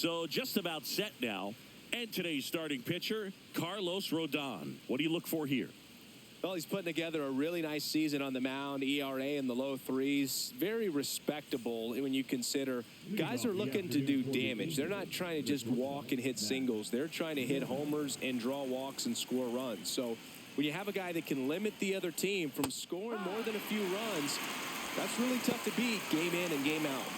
So just about set now. And today's starting pitcher, Carlos Rodon. What do you look for here? Well, he's putting together a really nice season on the mound. ERA in the low threes. Very respectable when you consider guys are looking to do damage. They're not trying to just walk and hit singles. They're trying to hit homers and draw walks and score runs. So when you have a guy that can limit the other team from scoring more than a few runs, that's really tough to beat game in and game out.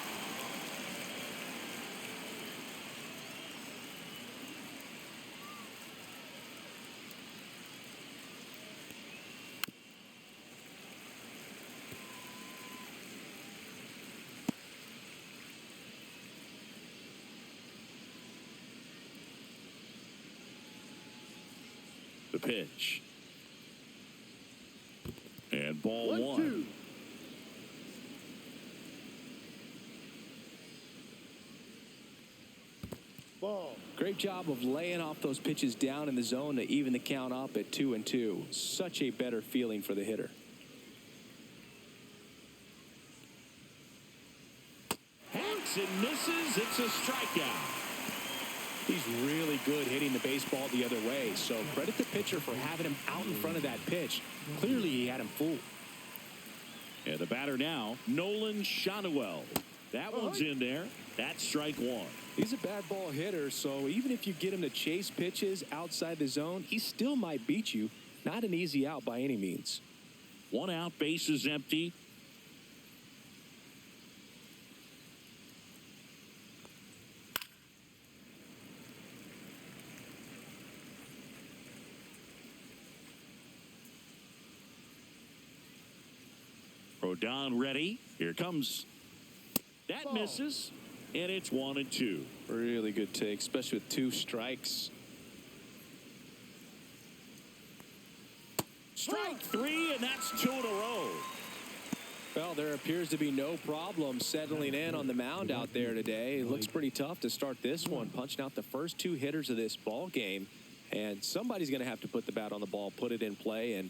The pitch. And ball one. 1-2. Ball. Great job of laying off those pitches down in the zone to even the count up at 2-2. Such a better feeling for the hitter. Hacks and misses. It's a strikeout. He's really good hitting the baseball the other way, so credit the pitcher for having him out in front of that pitch. Clearly, he had him fooled. And the batter now, Nolan Shotwell. That one's in there. That's strike one. He's a bad ball hitter, so even if you get him to chase pitches outside the zone, he still might beat you. Not an easy out by any means. One out, base is empty. Rodon ready. Here comes. That misses. And it's 1-2. Really good take, especially with 2 strikes. Strike 3, and that's 2 in a row. Well, there appears to be no problem settling in on the mound out there today. It looks pretty tough to start this one, punching out the first 2 hitters of this ball game. And somebody's going to have to put the bat on the ball, put it in play, and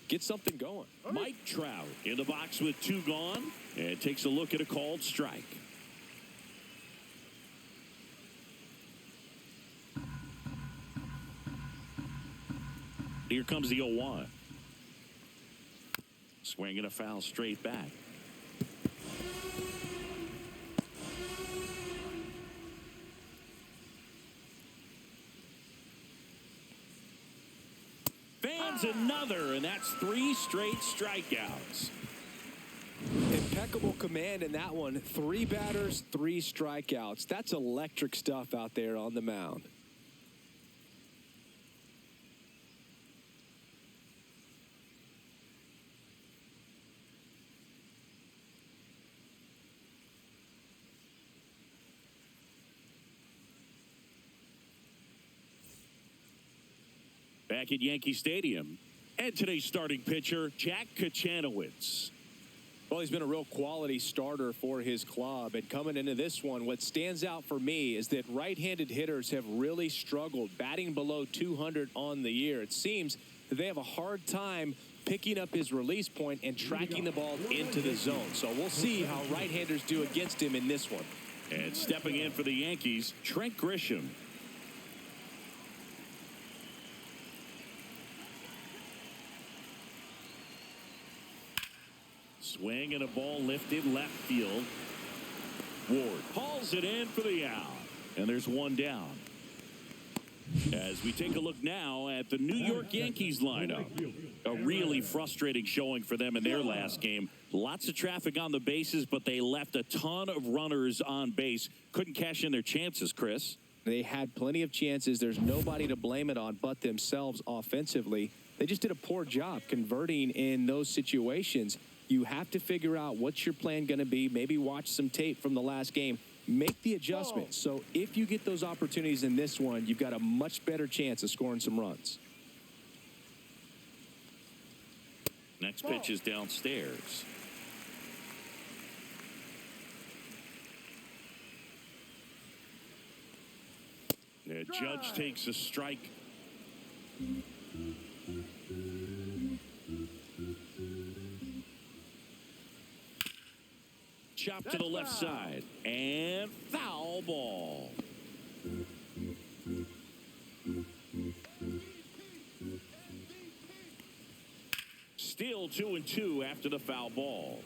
get something going. Mike Trout in the box with 2 gone, and takes a look at a called strike. Here comes the 0-1. Swinging a foul straight back. Fans another, and that's 3 straight strikeouts. Impeccable command in that one. 3 batters, 3 strikeouts. That's electric stuff out there on the mound. Back at Yankee Stadium. And today's starting pitcher, Jack Kachanowicz. Well, he's been a real quality starter for his club. And coming into this one, what stands out for me is that right-handed hitters have really struggled, batting below 200 on the year. It seems that they have a hard time picking up his release point and tracking the ball into the zone. So we'll see how right-handers do against him in this one. And stepping in for the Yankees, Trent Grisham. Swing and a ball lifted left field. Ward hauls it in for the out. And there's 1 down. As we take a look now at the New York Yankees lineup. A really frustrating showing for them in their last game. Lots of traffic on the bases, but they left a ton of runners on base. Couldn't cash in their chances, Chris. They had plenty of chances. There's nobody to blame it on but themselves offensively. They just did a poor job converting in those situations. You have to figure out what's your plan going to be. Maybe watch some tape from the last game. Make the adjustment. So if you get those opportunities in this one, you've got a much better chance of scoring some runs. Next pitch is downstairs. The Judge takes a strike. Chop to the left side. And foul ball. Still 2-2 after the foul ball.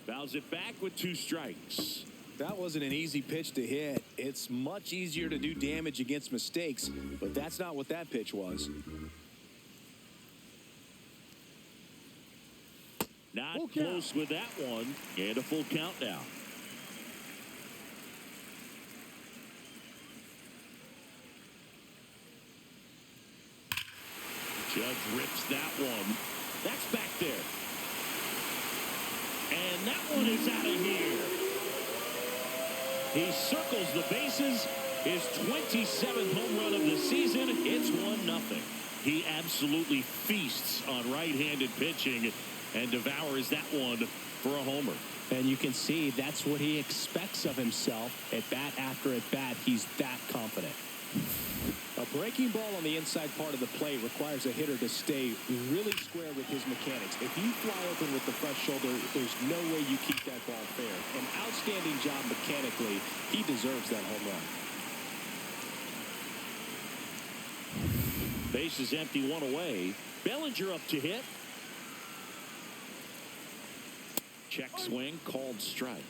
Fouls it back with 2 strikes. That wasn't an easy pitch to hit. It's much easier to do damage against mistakes, but that's not what that pitch was. Not close with that one. And a full count now. Judge rips that one. That's back there. And that one is out of here. He circles the bases. His 27th home run of the season. It's 1-0. He absolutely feasts on right-handed pitching and devours that one for a homer. And you can see that's what he expects of himself. At bat after at bat, he's that confident. A breaking ball on the inside part of the plate requires a hitter to stay really square with his mechanics. If you fly open with the front shoulder, there's no way you keep that ball fair. An outstanding job mechanically. He deserves that home run. Base is empty, 1 away. Bellinger up to hit. Check swing, called strike.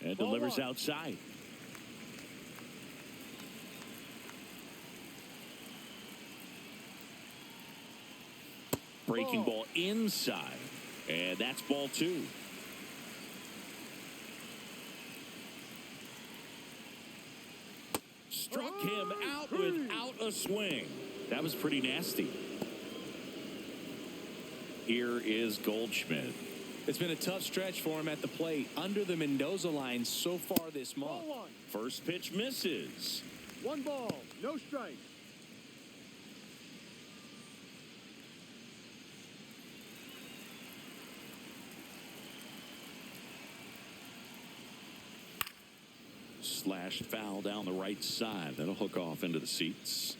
And delivers outside. Breaking ball inside. And that's ball 2. Struck him out without a swing. That was pretty nasty. Here is Goldschmidt. It's been a tough stretch for him at the plate. Under the Mendoza line so far this month. First pitch misses. 1 ball, no strike. Slash foul down the right side. That'll hook off into the seats.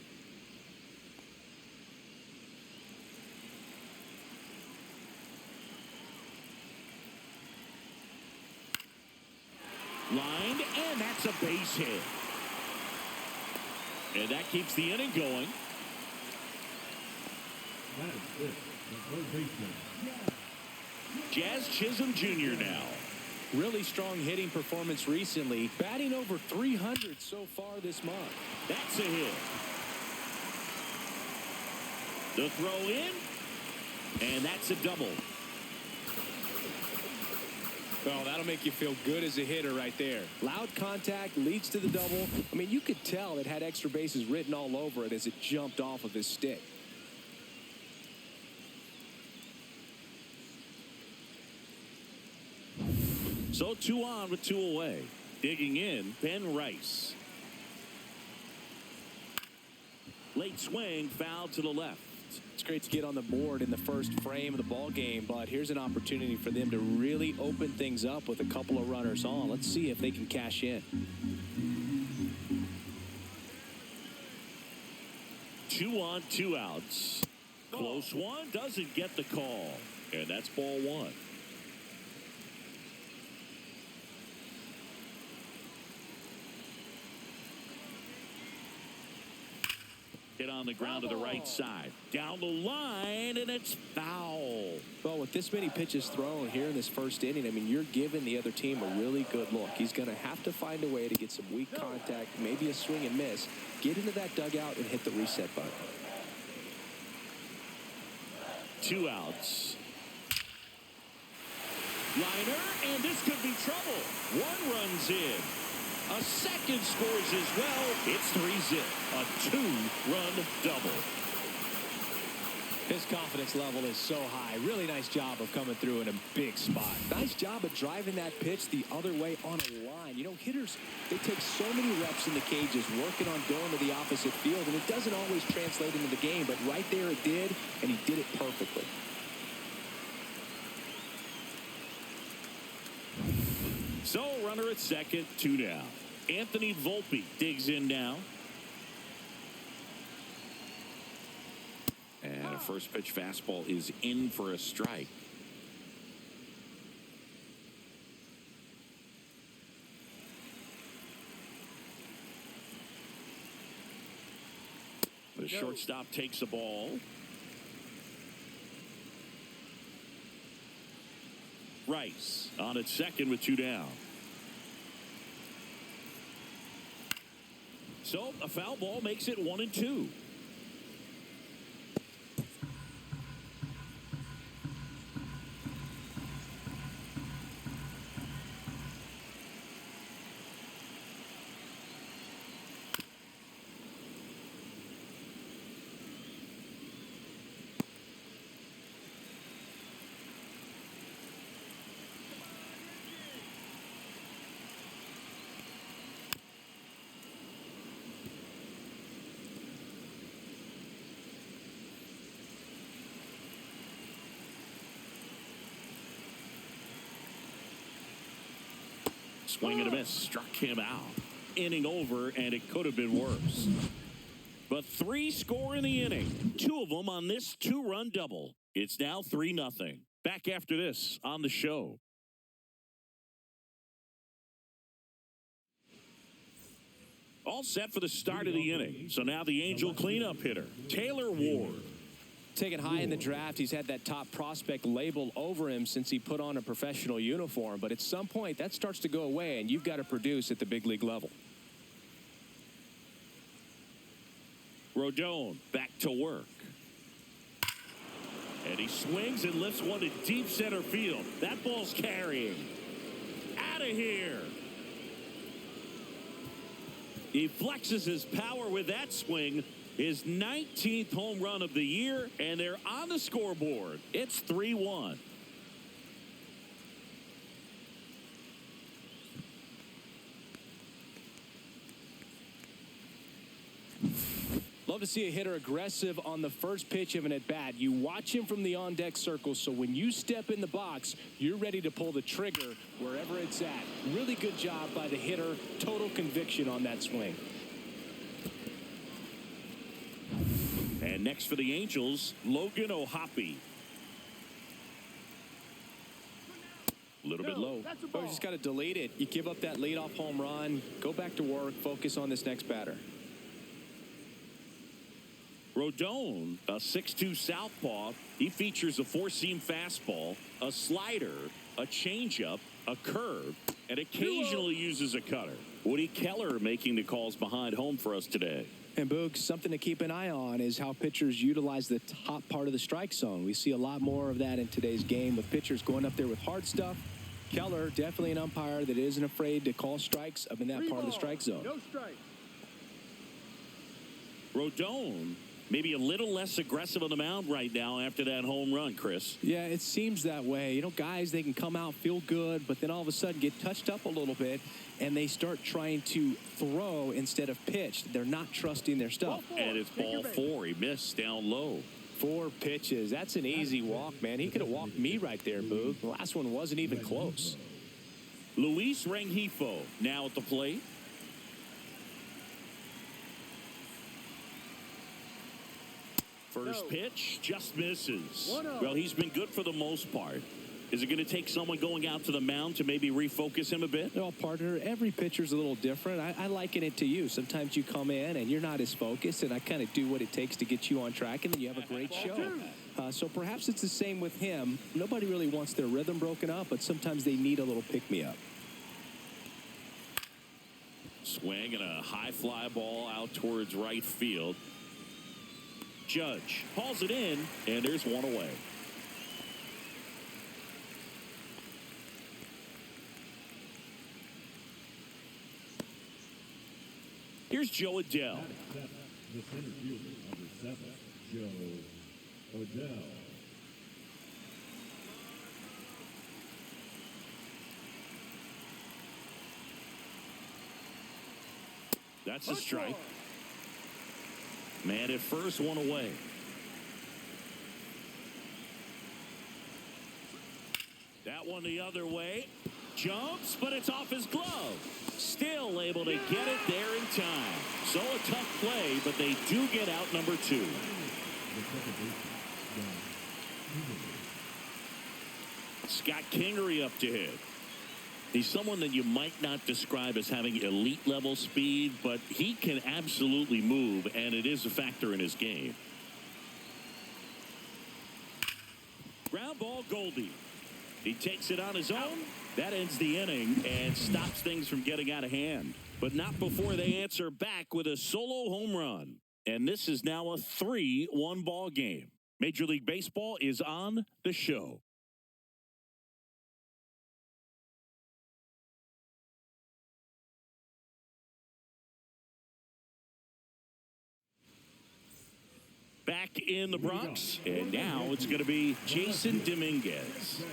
Lined, and that's a base hit. And that keeps the inning going. That is it. The third baseman. Jazz Chisholm Jr. now. Really strong hitting performance recently. Batting over 300 so far this month. That's a hit. The throw in, and that's a double. Well, that'll make you feel good as a hitter right there. Loud contact leads to the double. I mean, you could tell it had extra bases written all over it as it jumped off of his stick. So 2 on with 2 away. Digging in, Ben Rice. Late swing, foul to the left. It's great to get on the board in the first frame of the ball game, but here's an opportunity for them to really open things up with a couple of runners on. Let's see if they can cash in. 2 on, 2 outs. Close one, doesn't get the call. And that's ball 1. Hit on the ground to the right side. Down the line, and it's foul. Well, with this many pitches thrown here in this first inning, I mean, you're giving the other team a really good look. He's going to have to find a way to get some weak contact, maybe a swing and miss, get into that dugout and hit the reset button. 2 outs. Liner, and this could be trouble. 1 runs in. A second scores as well. It's 3-zip. A 2-run double. His confidence level is so high. Really nice job of coming through in a big spot. Nice job of driving that pitch the other way on a line. You know, hitters, they take so many reps in the cages working on going to the opposite field, and it doesn't always translate into the game, but right there it did, and he did it perfectly. So, runner at second, 2 down. Anthony Volpe digs in now. And a first pitch fastball is in for a strike. The shortstop takes the ball. Rice on at second with 2 down. So a foul ball makes it 1-2. Swing and a miss, struck him out. Inning over, and it could have been worse. But 3 score in the inning, 2 of them on this 2-run double. It's now 3-0. Back after this on the show. All set for the start of the inning. So now the Angel cleanup hitter, Taylor Ward. Taken high in the draft, he's had that top prospect label over him since he put on a professional uniform. But at some point, that starts to go away, and you've got to produce at the big league level. Rodon back to work. And he swings and lifts one to deep center field. That ball's carrying. Out of here. He flexes his power with that swing. His 19th home run of the year, and they're on the scoreboard. It's 3-1. Love to see a hitter aggressive on the first pitch of an at-bat. You watch him from the on-deck circle, so when you step in the box, you're ready to pull the trigger wherever it's at. Really good job by the hitter. Total conviction on that swing. And next for the Angels, Logan O'Hoppe. A little bit low. Oh, you just got to delete it. You give up that leadoff home run. Go back to work. Focus on this next batter. Rodon, a 6'2 southpaw. He features a 4-seam fastball, a slider, a changeup, a curve, and occasionally uses a cutter. Woody Keller making the calls behind home for us today. And Boog, something to keep an eye on is how pitchers utilize the top part of the strike zone. We see a lot more of that in today's game with pitchers going up there with hard stuff. Keller, definitely an umpire that isn't afraid to call strikes up in that part of the strike zone. No strike. Rodon, maybe a little less aggressive on the mound right now after that home run, Chris. Yeah, it seems that way. You know, guys, they can come out, feel good, but then all of a sudden get touched up a little bit, and they start trying to throw instead of pitch. They're not trusting their stuff. And it's ball 4. He missed down low. 4 pitches. That's an easy walk, man. He could have walked me right there, Boog. The last one wasn't even close. Luis Rengifo now at the plate. First pitch just misses. Well, he's been good for the most part. Is it going to take someone going out to the mound to maybe refocus him a bit? Well, partner, every pitcher's a little different. I liken it to you. Sometimes you come in and you're not as focused, and I kind of do what it takes to get you on track, and then you have a great show. So perhaps it's the same with him. Nobody really wants their rhythm broken up, but sometimes they need a little pick-me-up. Swing and a high fly ball out towards right field. Judge hauls it in, and there's one away. Here's Joe Adele. The center fielder, number 7, Joe Odell. That's a strike. Man at first, one away. That one the other way. Jumps, but it's off his glove. Still able to get it there in time. So a tough play, but they do get out number 2. Scott Kingery up to hit. He's someone that you might not describe as having elite level speed, but he can absolutely move, and it is a factor in his game. Ground ball, Goldie. He takes it on his own. That ends the inning and stops things from getting out of hand. But not before they answer back with a solo home run. And this is now a 3-1 ball game. Major League Baseball is on the show. Back in the Bronx, and now it's going to be Jason Dominguez.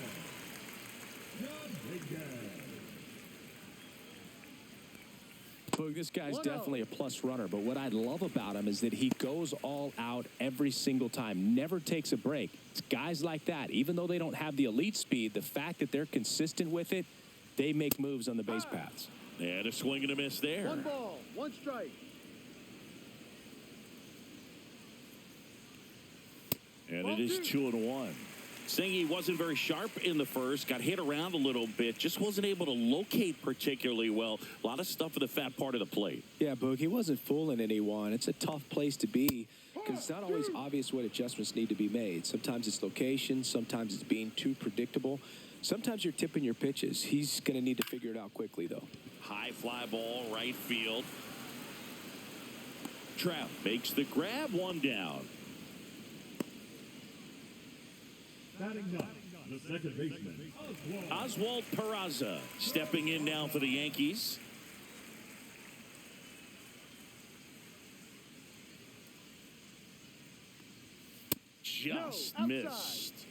Look, this guy's definitely a plus runner, but what I love about him is that he goes all out every single time, never takes a break. It's guys like that, even though they don't have the elite speed, the fact that they're consistent with it, they make moves on the base paths. And a swing and a miss there. 1 ball, 1 strike. And it is 2-1. Singy wasn't very sharp in the first, got hit around a little bit, just wasn't able to locate particularly well. A lot of stuff at the fat part of the plate. Yeah, Boog, he wasn't fooling anyone. It's a tough place to be because it's not always obvious what adjustments need to be made. Sometimes it's location, sometimes it's being too predictable. Sometimes you're tipping your pitches. He's going to need to figure it out quickly, though. High fly ball, right field. Trout makes the grab, 1 down. Batting 9, the second baseman, Oswald Peraza stepping in now for the Yankees. Just missed.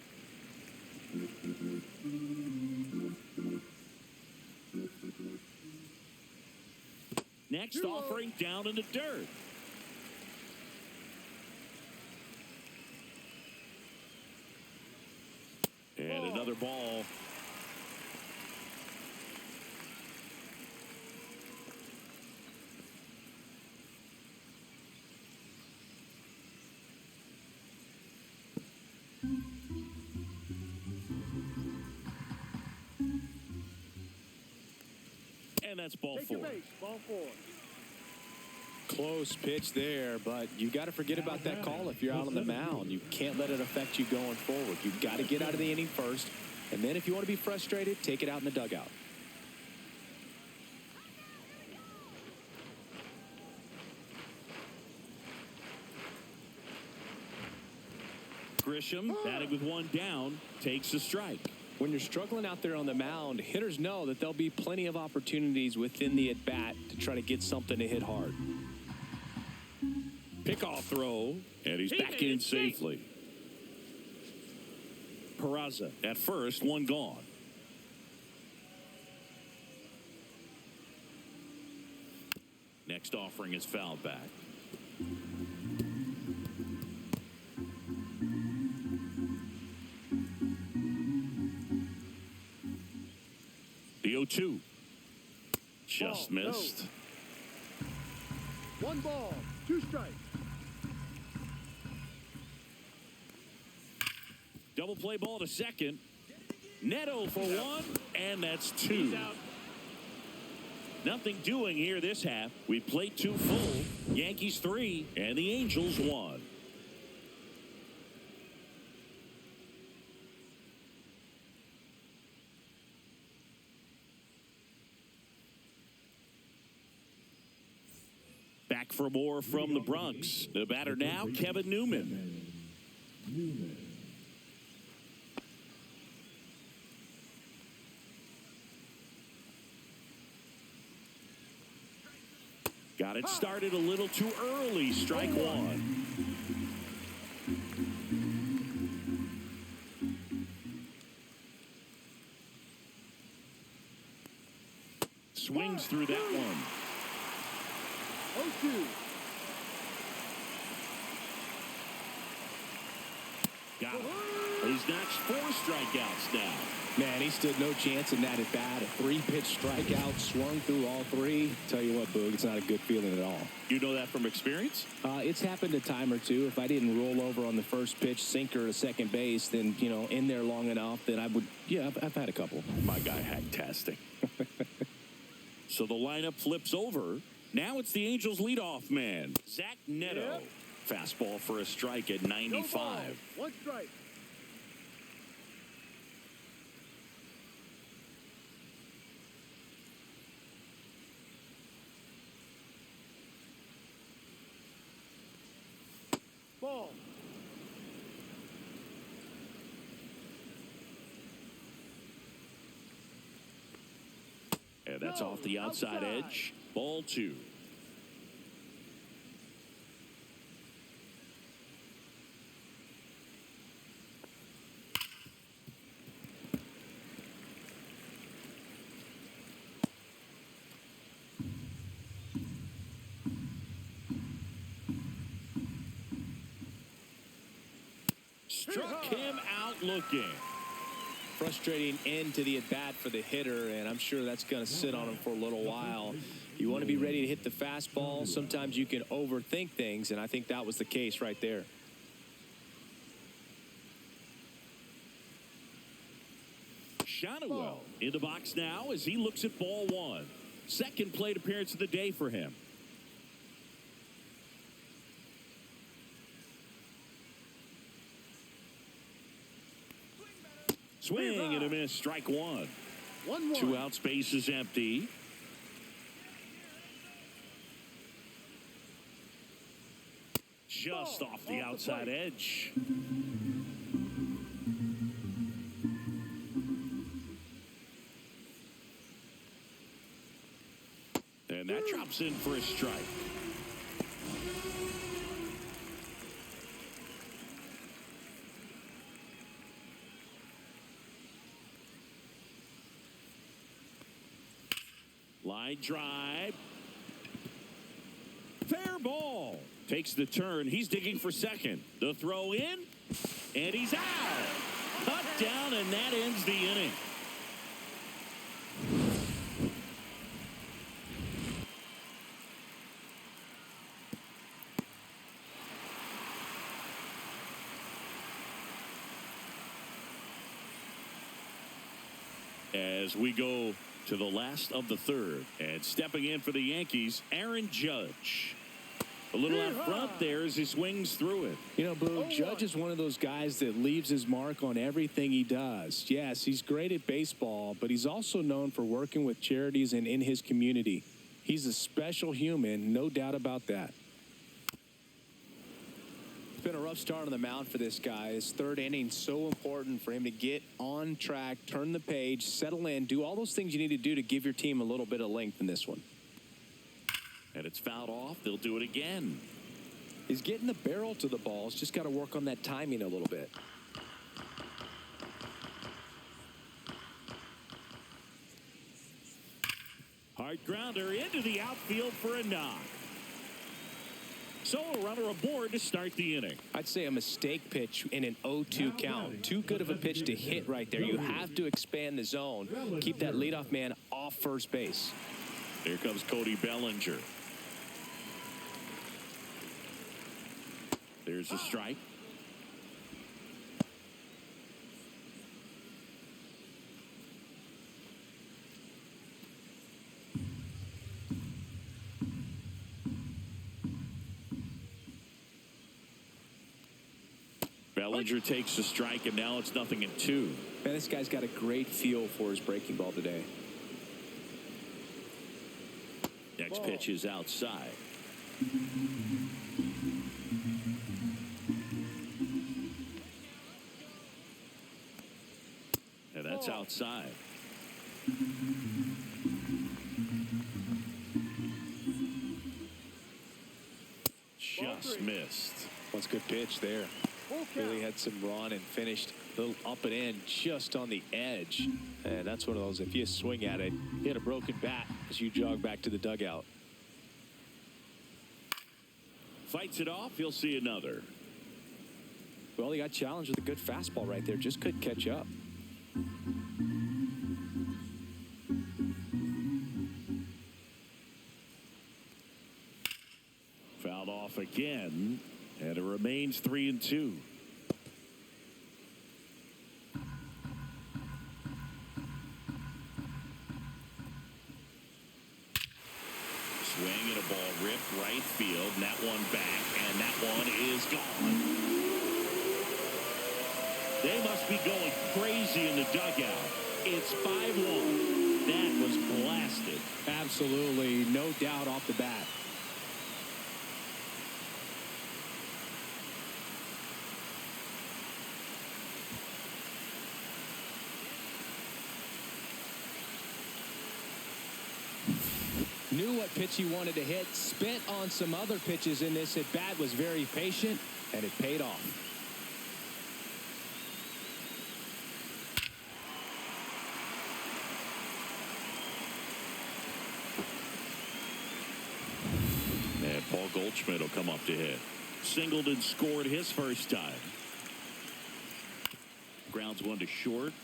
Next offering down in the dirt. And another ball. And that's ball 4. Ball 4. Close pitch there, but you got to forget about that call if you're out on the mound. You can't let it affect you going forward. You've got to get out of the inning first, and then if you want to be frustrated, take it out in the dugout. Grisham, batting with 1 down, takes a strike. When you're struggling out there on the mound, hitters know that there'll be plenty of opportunities within the at-bat to try to get something to hit hard. Pickoff throw, and he's back in safely. Peraza at first, 1 gone. Next offering is fouled back. The 0-2. Just missed. 1 ball, 2 strikes. Double play ball to second. Neto for 1, and that's 2. Nothing doing here this half. We played 2 full. Yankees 3, and the Angels 1. Back for more from the Bronx. The batter now, Kevin Newman. Got it started a little too early. Strike 1. Swings through that one. 0-2. Got him. He's notched 4 strikeouts now. Man, he stood no chance in that at bat. A 3-pitch strikeout, swung through all 3. Tell you what, Boog, it's not a good feeling at all. You know that from experience? It's happened a time or two. If I didn't roll over on the first pitch, sinker to second base, then, you know, in there long enough, then I would, yeah, I've had a couple. My guy, hacktastic. So the lineup flips over. Now it's the Angels' leadoff man, Zach Neto. Yep. Fastball for a strike at 95. 1 strike. Ball. And that's No, off the outside edge. Ball 2. Struck him out looking. Frustrating end to the at-bat for the hitter, and I'm sure that's going to sit on him for a little while. You want to be ready to hit the fastball. Sometimes you can overthink things, and I think that was the case right there. Shotwell in the box now as he looks at ball 1. Second plate appearance of the day for him. Swing and a miss, strike 1. 1-1. 2 outs, base is empty. Just off the outside edge. And that drops in for a strike. Line drive. Fair ball. Takes the turn. He's digging for second. The throw in. And he's out. Cut down, and that ends the inning. As we go to the last of the third, and stepping in for the Yankees, Aaron Judge. A little out front there as he swings through it. You know, Boo, Judge is one of those guys that leaves his mark on everything he does. Yes, he's great at baseball, but he's also known for working with charities and in his community. He's a special human, no doubt about that. It's been a rough start on the mound for this guy. His third inning, so important for him to get on track, turn the page, settle in, do all those things you need to do to give your team a little bit of length in this one. And it's fouled off. They'll do it again. He's getting the barrel to the ball. He's just got to work on that timing a little bit. Hard grounder into the outfield for a knock. So a runner aboard to start the inning. I'd say a mistake pitch in an 0-2 count. Too good of a pitch to hit right there. You have to expand the zone. Keep that leadoff man off first base. Here comes Cody Bellinger. There's a strike. Bellinger takes the strike, and now it's 0-2. Man, this guy's got a great feel for his breaking ball today. Next pitch is outside. And that's outside. Just missed. That's a good pitch there. Really had some run and finished Little up and in just on the edge. And that's one of those, if you swing at it, hit a broken bat as you jog back to the dugout. Fights it off. He'll see another. Well, he got challenged with a good fastball right there. Just couldn't catch up. Fouled off again, and it remains 3-2. Swing and a ball ripped right field, and that one back, and that one is gone. They must be going crazy in the dugout. It's 5-1. That was blasted. Absolutely, no doubt off the bat. Knew what pitch he wanted to hit, spent on some other pitches in this at bat, was very patient, and it paid off. And Paul Goldschmidt will come up to hit. Singleton scored his first time. Grounds one to short.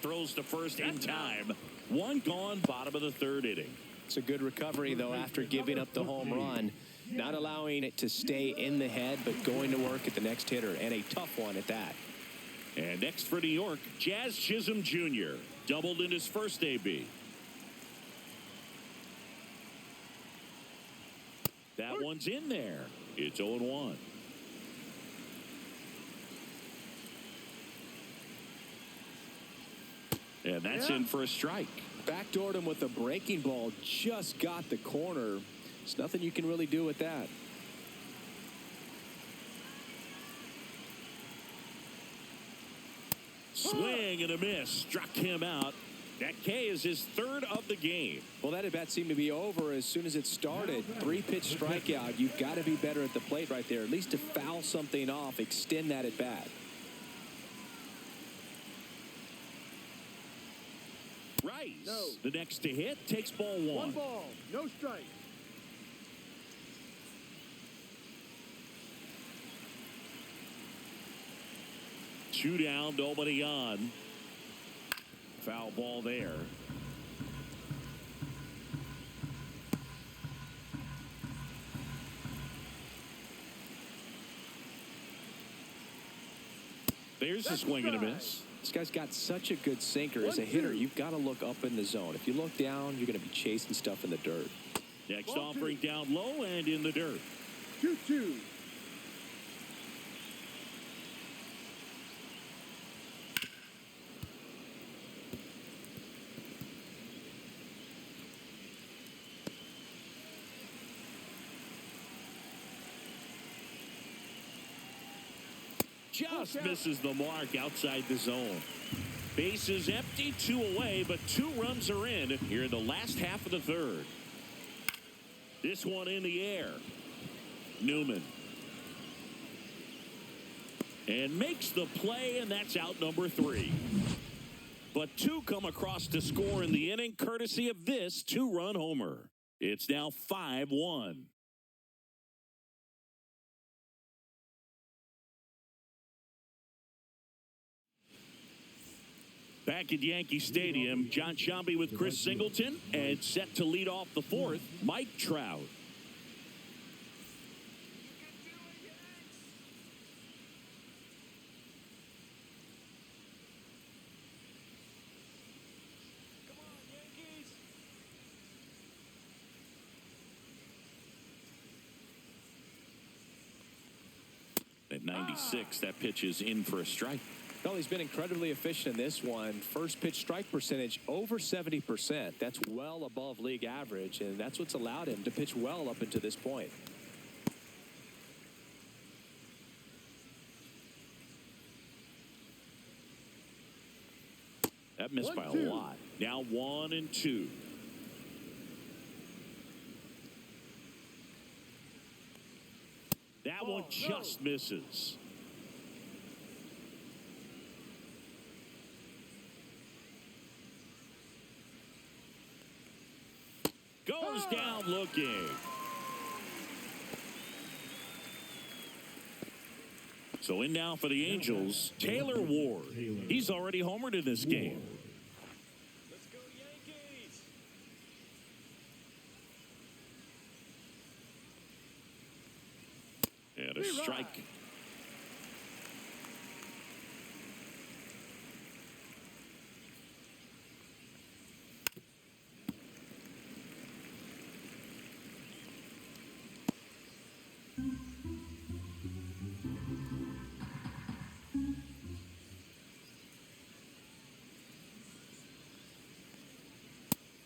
Throws to first in time. One gone, bottom of the third inning. It's a good recovery, though, after giving up the home run. Not allowing it to stay in the head, but going to work at the next hitter, and a tough one at that. And next for New York, Jazz Chisholm Jr. doubled in his first AB. That one's in there. It's 0-1. And that's in for a strike. Backdoored him with a breaking ball. Just got the corner. There's nothing you can really do with that. Swing and a miss. Struck him out. That K is his third of the game. Well, that at bat seemed to be over as soon as it started. 3-pitch strikeout. You've got to be better at the plate right there. At least to foul something off, extend that at bat. Rice, the next to hit, takes ball one. One ball, no strike. Two down, nobody on. Foul ball there. There's a swing and a miss. This guy's got such a good sinker. As a hitter, you've got to look up in the zone. If you look down, you're going to be chasing stuff in the dirt. Next offering down low and in the dirt. 2-2. Just misses the mark outside the zone. Bases empty, 2 away, but 2 runs are in here in the last half of the third. This one in the air. Newman. And makes the play, and that's out number 3. But 2 come across to score in the inning, courtesy of this 2-run homer. It's now 5-1. Back at Yankee Stadium, John Sciambi with Chris Singleton, and set to lead off the fourth, Mike Trout. At 96, that pitch is in for a strike. Well, he's been incredibly efficient in this one. First pitch strike percentage over 70%. That's well above league average, and that's what's allowed him to pitch well up until this point. That missed by a lot. Now 1-2. That one just misses. Goes down looking. So in now for the Angels, Taylor Ward. He's already homered in this game. Let's go Yankees. And a strike.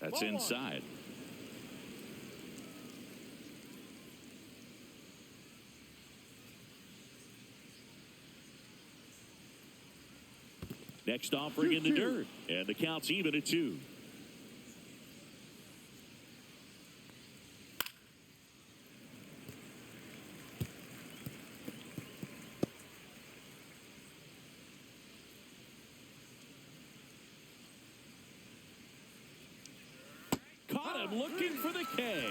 That's inside. Next offering in the dirt. And the count's even at 2. Caught him looking for the K.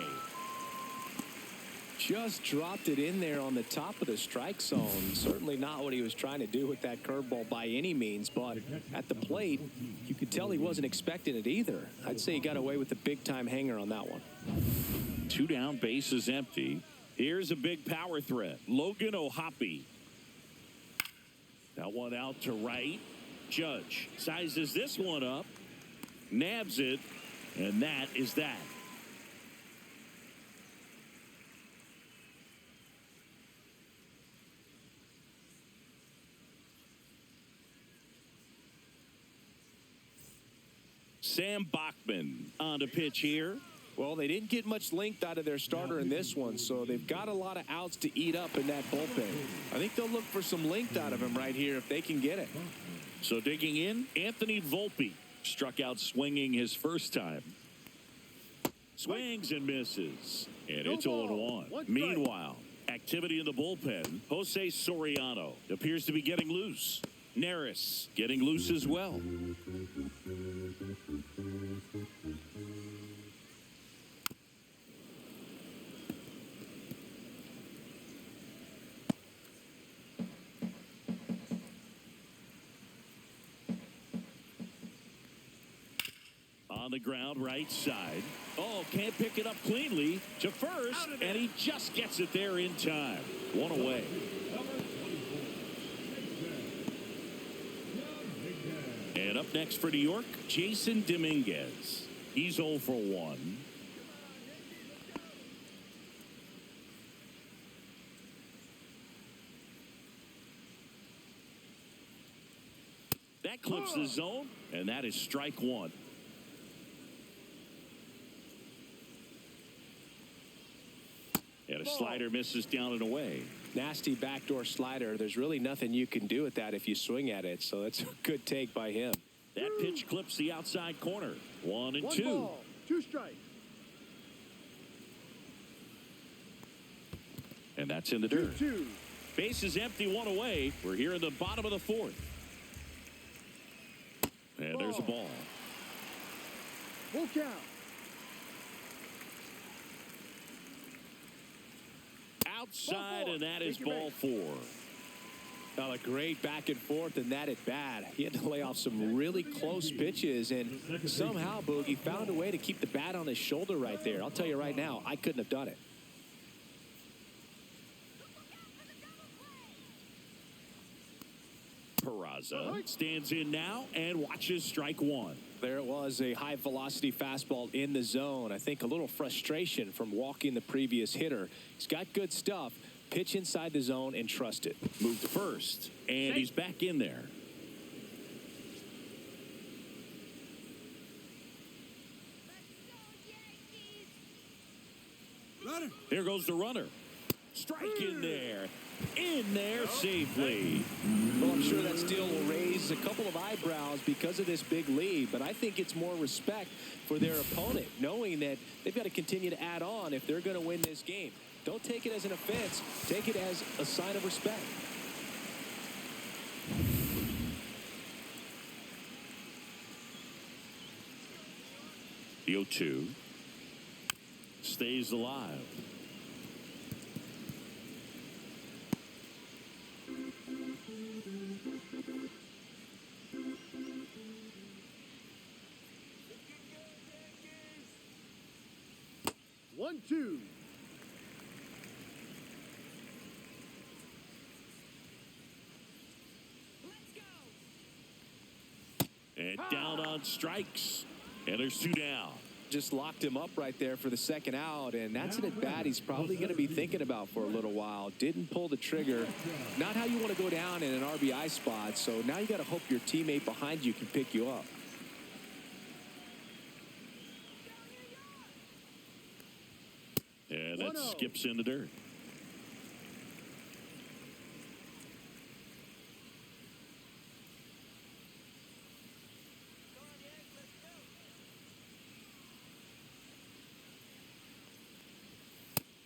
Just dropped it in there on the top of the strike zone. Certainly not what he was trying to do with that curveball by any means, but at the plate, you could tell he wasn't expecting it either. I'd say he got away with a big-time hanger on that one. 2 down, bases empty. Here's a big power threat. Logan O'Hoppe. That one out to right. Judge sizes this one up. Nabs it. And that is that. Sam Bachman on the pitch here. Well, they didn't get much length out of their starter in this one, so they've got a lot of outs to eat up in that bullpen. I think they'll look for some length out of him right here if they can get it. So digging in, Anthony Volpe struck out swinging his first time. Swings and misses. And it's 0-1. Meanwhile, activity in the bullpen. Jose Soriano appears to be getting loose. Neris getting loose as well. On the ground, right side. Oh, can't pick it up cleanly to first, and he just gets it there in time. 1 away. And up next for New York, Jason Dominguez. He's 0 for 1. That clips the zone, and that is strike 1. And a slider misses down and away. Nasty backdoor slider. There's really nothing you can do with that if you swing at it, so that's a good take by him. That pitch clips the outside corner. 1 and 2. 1 ball, 2 strikes. And that's in the dirt. 2-2. Base is empty, 1 away. We're here in the bottom of the 4th. And there's a ball. Full count. Outside, and that is Take your ball base. 4. Well, a great back and forth, and that at bat. He had to lay off some really close pitches, and somehow Boogie found a way to keep the bat on his shoulder right there. I'll tell you right now, I couldn't have done it. Peraza stands in now and watches strike 1. There it was, a high-velocity fastball in the zone. I think a little frustration from walking the previous hitter. He's got good stuff. Pitch inside the zone and trust it. Moved to first, and he's back in there. Here goes the runner. Strike in there. In there safely. Well, I'm sure that steal will raise a couple of eyebrows because of this big lead, but I think it's more respect for their opponent, knowing that they've got to continue to add on if they're going to win this game. Don't take it as an offense. Take it as a sign of respect. The 0-2. stays alive. One, two. And down on strikes. And there's 2 down. Just locked him up right there for the second out, and that's an at-bat he's probably going to be thinking about for a little while. Didn't pull the trigger. Not how you want to go down in an RBI spot, so now you got to hope your teammate behind you can pick you up. And that skips in the dirt.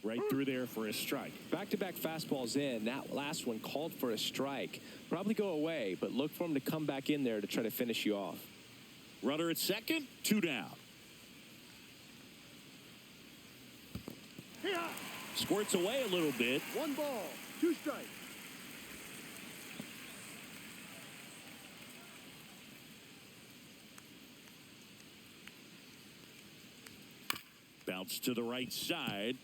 Right through there for a strike. Back-to-back fastballs in. That last one called for a strike. Probably go away, but look for him to come back in there to try to finish you off. Runner at second, 2 down. Hey-ha! Squirts away a little bit. 1 ball, 2 strikes. Bounce to the right side.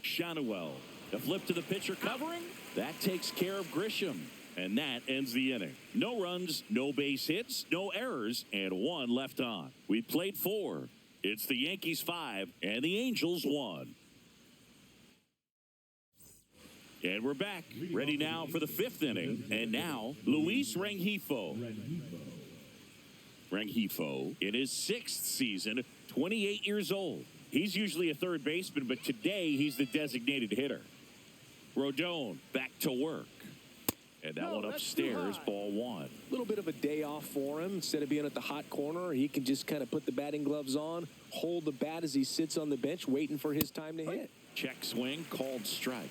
Shonewell. A flip to the pitcher covering. That takes care of Grisham. And that ends the inning. No runs, no base hits, no errors, and 1 left on. We played 4. It's the Yankees 5 and the Angels 1. And we're back. Ready now for the 5th inning. And now, Luis Rengifo. Rengifo in his 6th season, 28 years old. He's usually a third baseman, but today he's the designated hitter. Rodon back to work. And that one upstairs, ball 1. A little bit of a day off for him. Instead of being at the hot corner, he can just kind of put the batting gloves on, hold the bat as he sits on the bench, waiting for his time to hit. Check swing, called strike.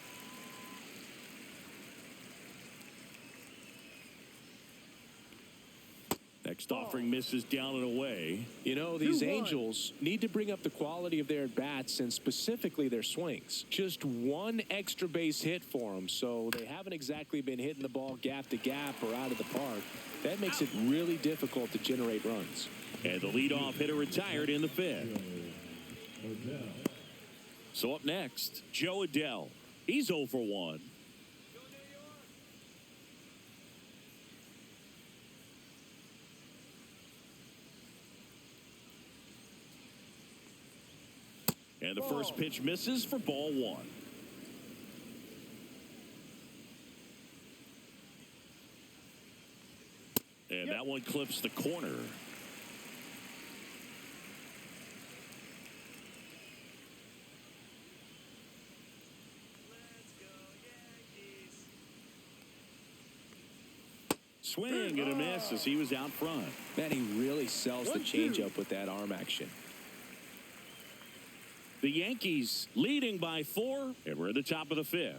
Next offering misses down and away. You know, these Angels need to bring up the quality of their at-bats and specifically their swings. Just 1 extra base hit for them, so they haven't exactly been hitting the ball gap to gap or out of the park. That makes it really difficult to generate runs. And the leadoff hitter retired in the 5th. So up next, Joe Adell. He's 0 for 1. And the first pitch misses for ball 1. And that one clips the corner. Swing and a miss as he was out front. Man, he really sells the changeup with that arm action. The Yankees leading by 4, and we're at the top of the 5th.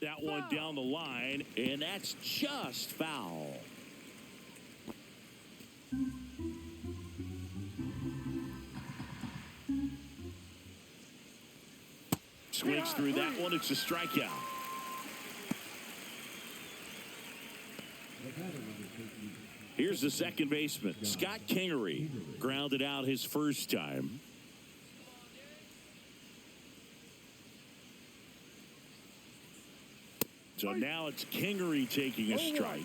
That one down the line, and that's just foul. Swings through that one. It's a strikeout. Here's the second baseman, Scott Kingery. Grounded out his first time. So now it's Kingery taking a strike.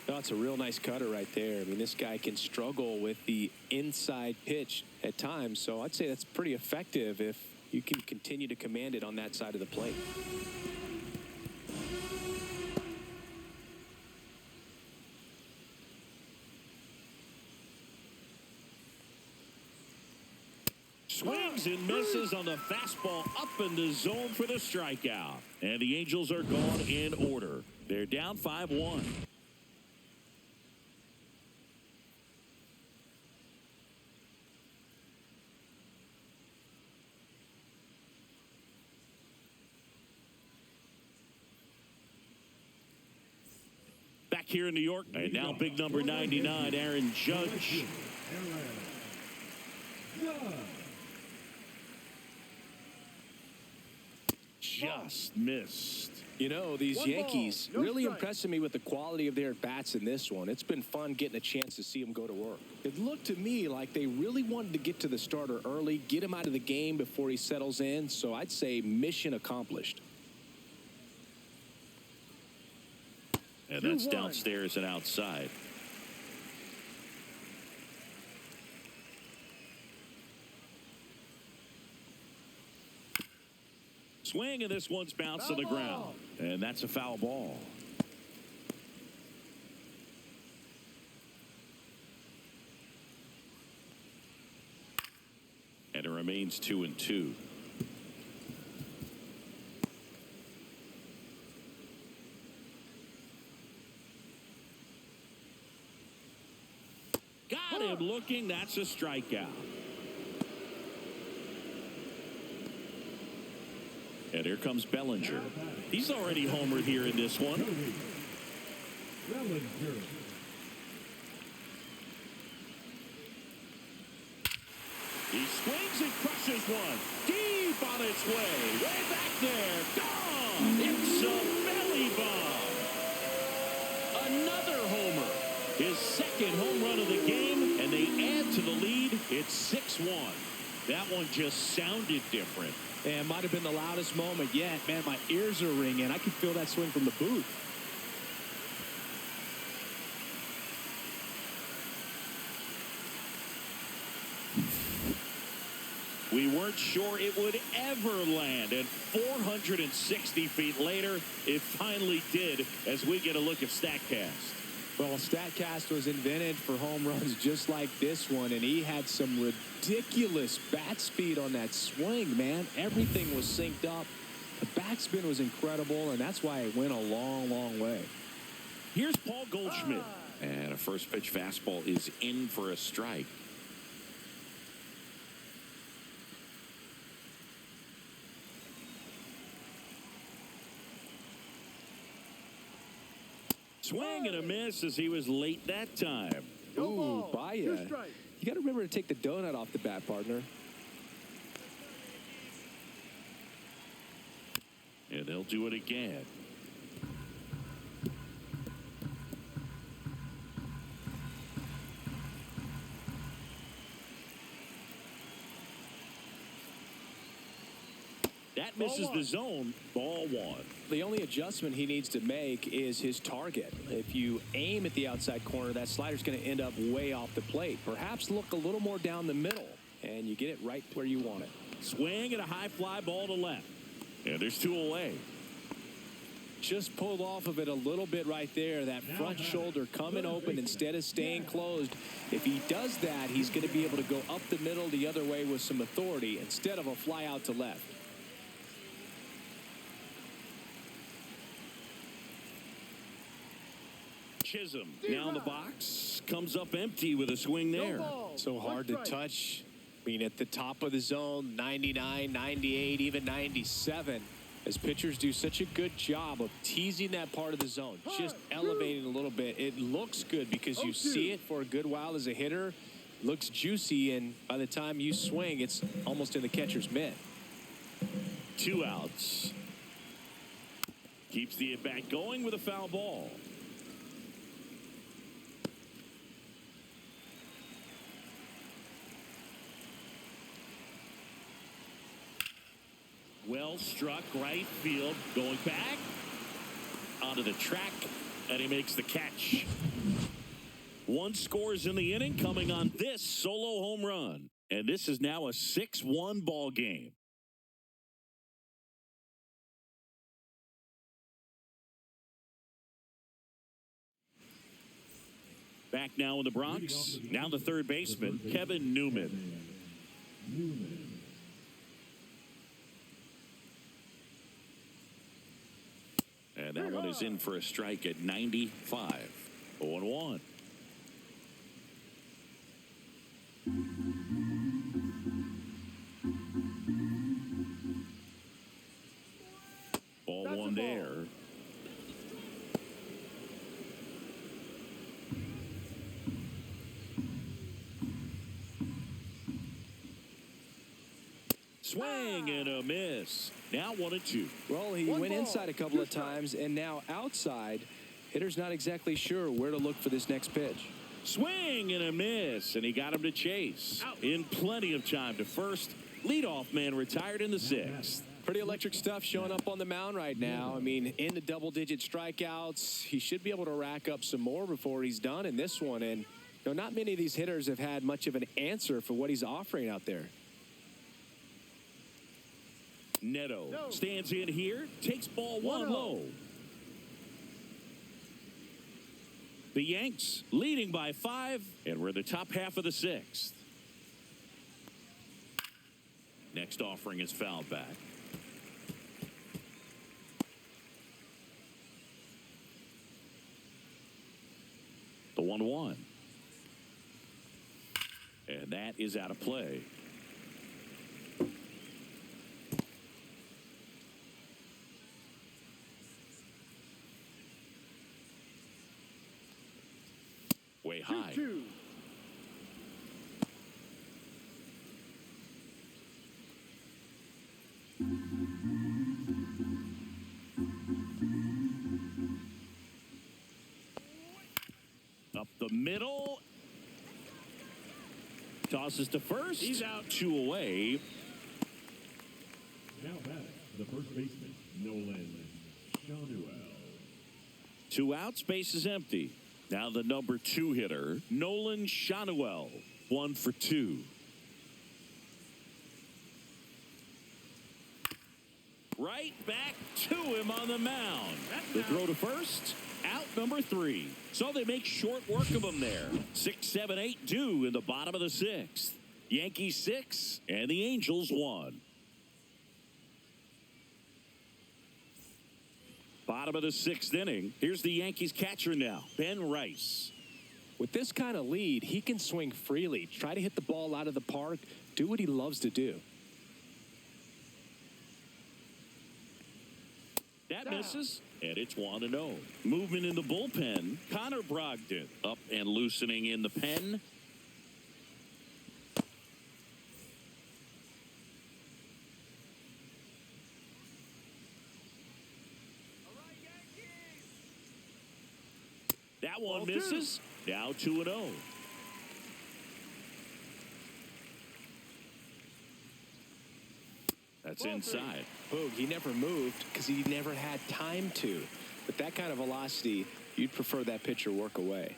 That's a real nice cutter right there. I mean, this guy can struggle with the inside pitch at times, so I'd say that's pretty effective if you can continue to command it on that side of the plate. Swings and misses on the fastball up in the zone for the strikeout. And the Angels are gone in order. They're down 5-1. Back here in New York, and now big number 99, Aaron Judge. just missed. You know, these One Yankees ball, no really strike. impressing me with the quality of their at-bats in this one. It's been fun getting a chance to see them go to work. It looked to me like they really wanted to get to the starter early, get him out of the game before he settles in. So I'd say mission accomplished. And that's 2-1. downstairs and outside. Swing, and this one's bounced to the ground. And that's a foul ball. And it remains 2-2. Got him looking. That's a strikeout. And here comes Bellinger. He's already homered here in this one. Bellinger. He swings and crushes one. Deep on its way. Way back there. Gone. It's a belly bomb. Another homer. His second home run of the game, and they add to the lead. It's 6-1. That one just sounded different. And it might have been the loudest moment yet. Man, my ears are ringing. I can feel that swing from the booth. We weren't sure it would ever land, and 460 feet later, it finally did, as we get a look at StatCast. Well, StatCast was invented for home runs just like this one, and he had some ridiculous bat speed on that swing, man. Everything was synced up. The backspin was incredible, and that's why it went a long, long way. Here's Paul Goldschmidt. And a first pitch fastball is in for a strike. Swing and a miss as he was late that time. No Ooh, ball, Baya. 2 strikes. You got to remember to take the donut off the bat, partner. And they'll do it again. That misses the zone. Ball 1. The only adjustment he needs to make is his target. If you aim at the outside corner, that slider's going to end up way off the plate. Perhaps look a little more down the middle, and you get it right where you want it. Swing and a high fly ball to left. And there's 2 away. Just pulled off of it a little bit right there. That front shoulder coming open instead of staying closed. If he does that, he's going to be able to go up the middle the other way with some authority instead of a fly out to left. Chisholm now in the box. Comes up empty with a swing there. So hard to touch. I mean, at the top of the zone, 99, 98, even 97. As pitchers do such a good job of teasing that part of the zone, just elevating a little bit. It looks good because you see it for a good while as a hitter. Looks juicy, and by the time you swing, it's almost in the catcher's mitt. 2 outs. Keeps the at-bat going with a foul ball. Well struck right field, going back onto the track, and he makes the catch. 1 scores in the inning, coming on this solo home run, and this is now a 6-1 ball game. Back now in the Bronx, now the third baseman, Kevin Newman. And that one is in for a strike at 95. 0-1. Ball 1 there. Swing and a miss. Now 1-2. Well, he One went ball, inside a couple two of times and now outside. Hitter's not exactly sure where to look for this next pitch. Swing and a miss, and he got him to chase. In plenty of time to first. Leadoff man retired in the 6th. Pretty electric stuff showing up on the mound right now. I mean, into double-digit strikeouts. He should be able to rack up some more before he's done in this one. And, you know, not many of these hitters have had much of an answer for what he's offering out there. Neto stands in here, takes ball 1 low. The Yanks leading by 5, and we're in the top half of the 6th. Next offering is fouled back. The 1-1. And that is out of play. Way high. 2-2. Up the middle. Tosses to first. He's out. 2 away. Now batting, the first baseman, Nolan Shanuel. 2 outs, base is empty. Now the number 2 hitter, Nolan Shanuel. 1 for 2. Right back to him on the mound. The throw to first. Out number 3. So they make short work of him there. 6, 7, 8 due in the bottom of the 6th. Yankees 6 and the Angels 1. Bottom of the 6th inning. Here's the Yankees catcher now, Ben Rice. With this kind of lead, he can swing freely, try to hit the ball out of the park, do what he loves to do. That misses, and it's 1-0. Movement in the bullpen. Connor Brogdon up and loosening in the pen. That one misses. Now 2-0. That's inside. Boog, he never moved because he never had time to. With that kind of velocity, you'd prefer that pitcher work away.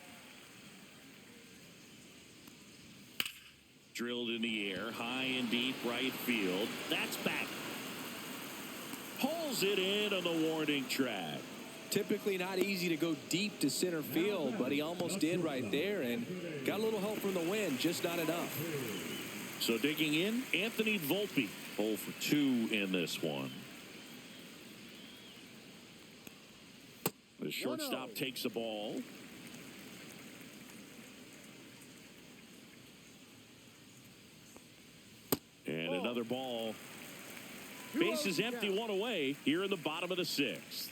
Drilled in the air, high and deep right field. That's back. Pulls it in on the warning track. Typically not easy to go deep to center field, but he almost did right there and got a little help from the wind, just not enough. So digging in, Anthony Volpe, 0 for 2 in this one. The shortstop takes the ball. And another ball. Base is empty, 1 away here in the bottom of the 6th.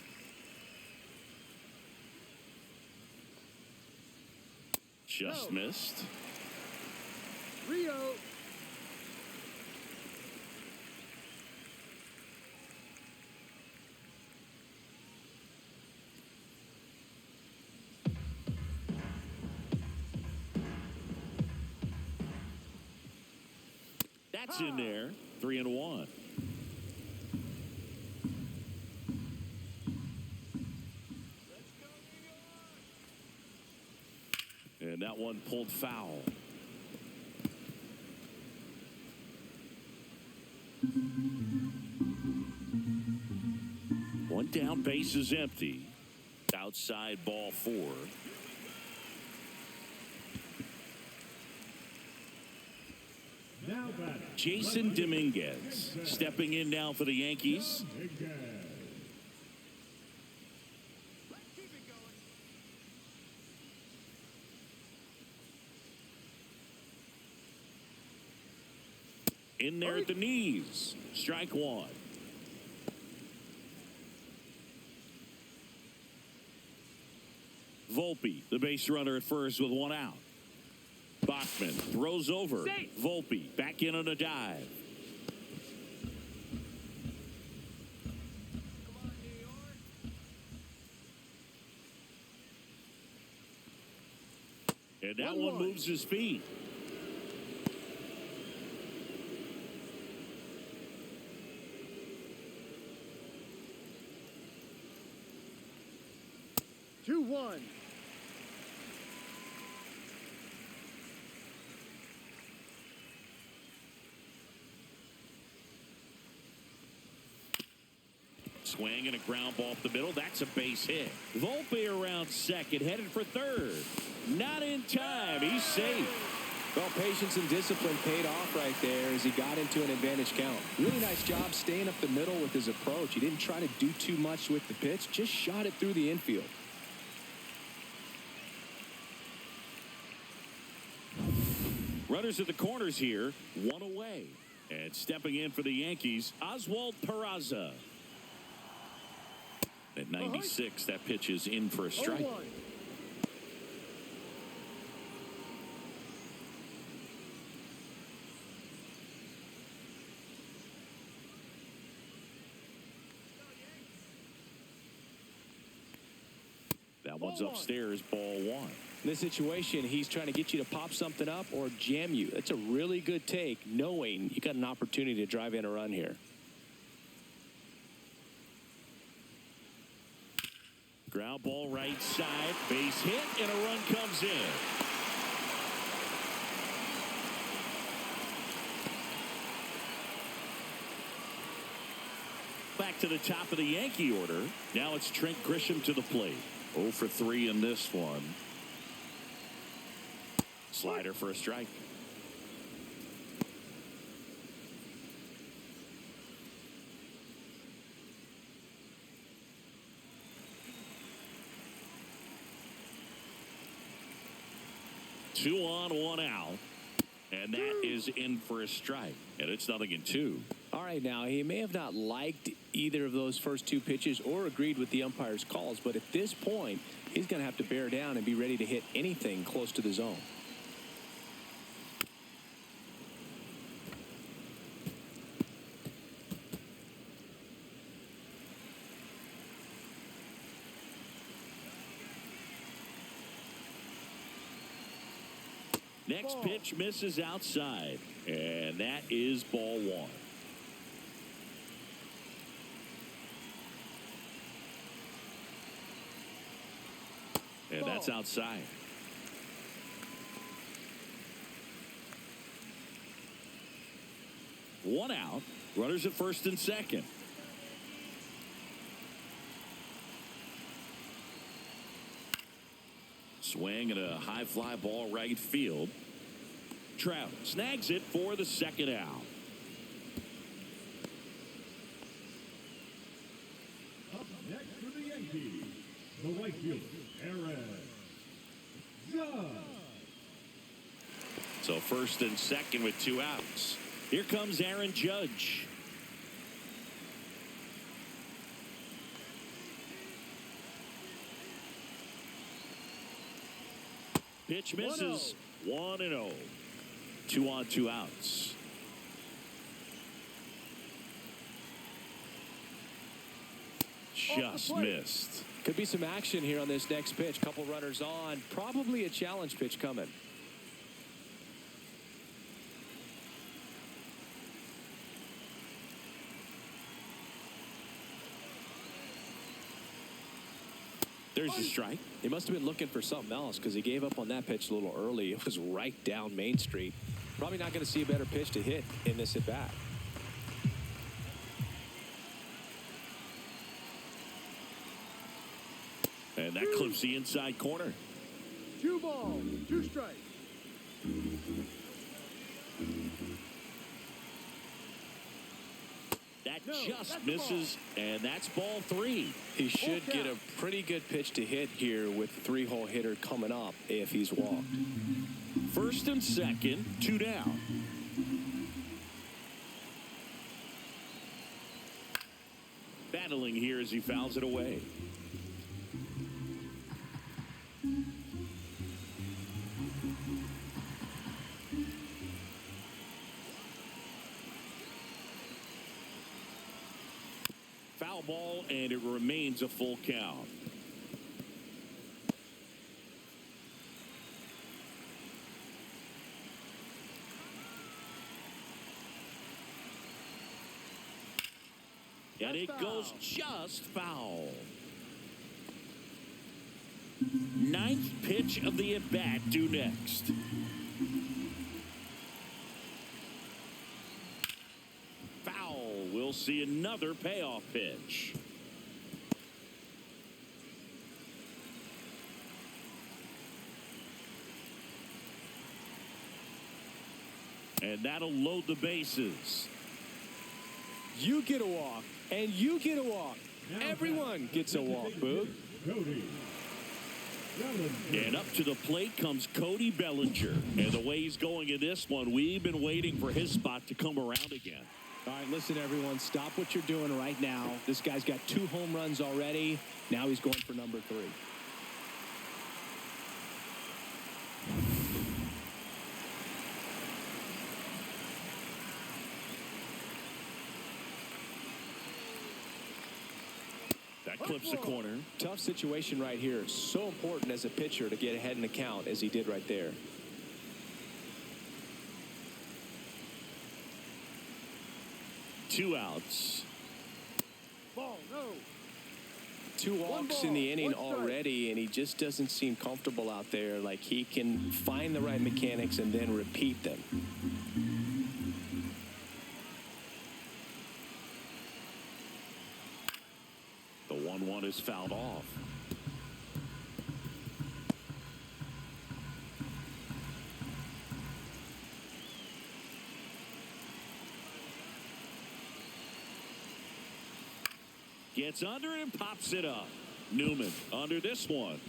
Just missed. Rio. That's in there. 3-1. And that one pulled foul. One down, base is empty. Outside ball 4. Now batting, Jason Dominguez stepping in now for the Yankees. In there at the knees. Strike 1. Volpe, the base runner at first with 1 out. Bachman throws over. Volpe back in on a dive. And that one moves his feet. Two, one. Swing and a ground ball up the middle. That's a base hit. Volpe around second, headed for third. Not in time. He's safe. Well, patience and discipline paid off right there as he got into an advantage count. Really nice job staying up the middle with his approach. He didn't try to do too much with the pitch, just shot it through the infield. Runners at the corners here, one away. And stepping in for the Yankees, Oswald Peraza. At 96, that pitch is in for a strike. That one's upstairs, ball one. In this situation, he's trying to get you to pop something up or jam you. That's a really good take, knowing you got an opportunity to drive in a run here. Ground ball right side, base hit, and a run comes in. Back to the top of the Yankee order. Now it's Trent Grisham to the plate. 0 for 3 in this one. Slider for a strike. Two on, one out. And that is in for a strike. And it's 0-2. All right, now, he may have not liked either of those first two pitches or agreed with the umpire's calls, but at this point, he's going to have to bear down and be ready to hit anything close to the zone. Next pitch misses outside, and that is ball one. And that's outside. One out. Runners at first and second. Swing and a high fly ball right field. Trout snags it for the second out. Up next for the Yankees, the right fielder, Aaron Judge. So first and second with 2 outs. Here comes Aaron Judge. Pitch misses. 1-0. 2 on, 2 outs. Just missed. Could be some action here on this next pitch. Couple runners on. Probably a challenge pitch coming. There's a strike. He must have been looking for something else because he gave up on that pitch a little early. It was right down Main Street. Probably not going to see a better pitch to hit in this at bat. And that clips the inside corner. 2 balls, 2 strikes. That just misses, and that's ball 3. He should get a pretty good pitch to hit here with the 3-hole hitter coming up if he's walked. First and second, 2 down. Battling here as he fouls it away. Foul ball, and it remains a full count. And it goes just foul. Ninth pitch of the at-bat due next. Foul. We'll see another payoff pitch. And that'll load the bases. You get a walk, and you get a walk. Everyone gets a walk, Boog. Cody Bellinger. And up to the plate comes Cody Bellinger. And the way he's going in this one, we've been waiting for his spot to come around again. All right, listen, everyone. Stop what you're doing right now. This guy's got 2 home runs already. Now he's going for number 3. That clips the corner. Tough situation right here. So important as a pitcher to get ahead in the count as he did right there. Two outs. Ball, no. 2 walks in the inning already, and he just doesn't seem comfortable out there. Like he can find the right mechanics and then repeat them. The 1-1 is fouled off. Gets under and pops it up. Newman under this one.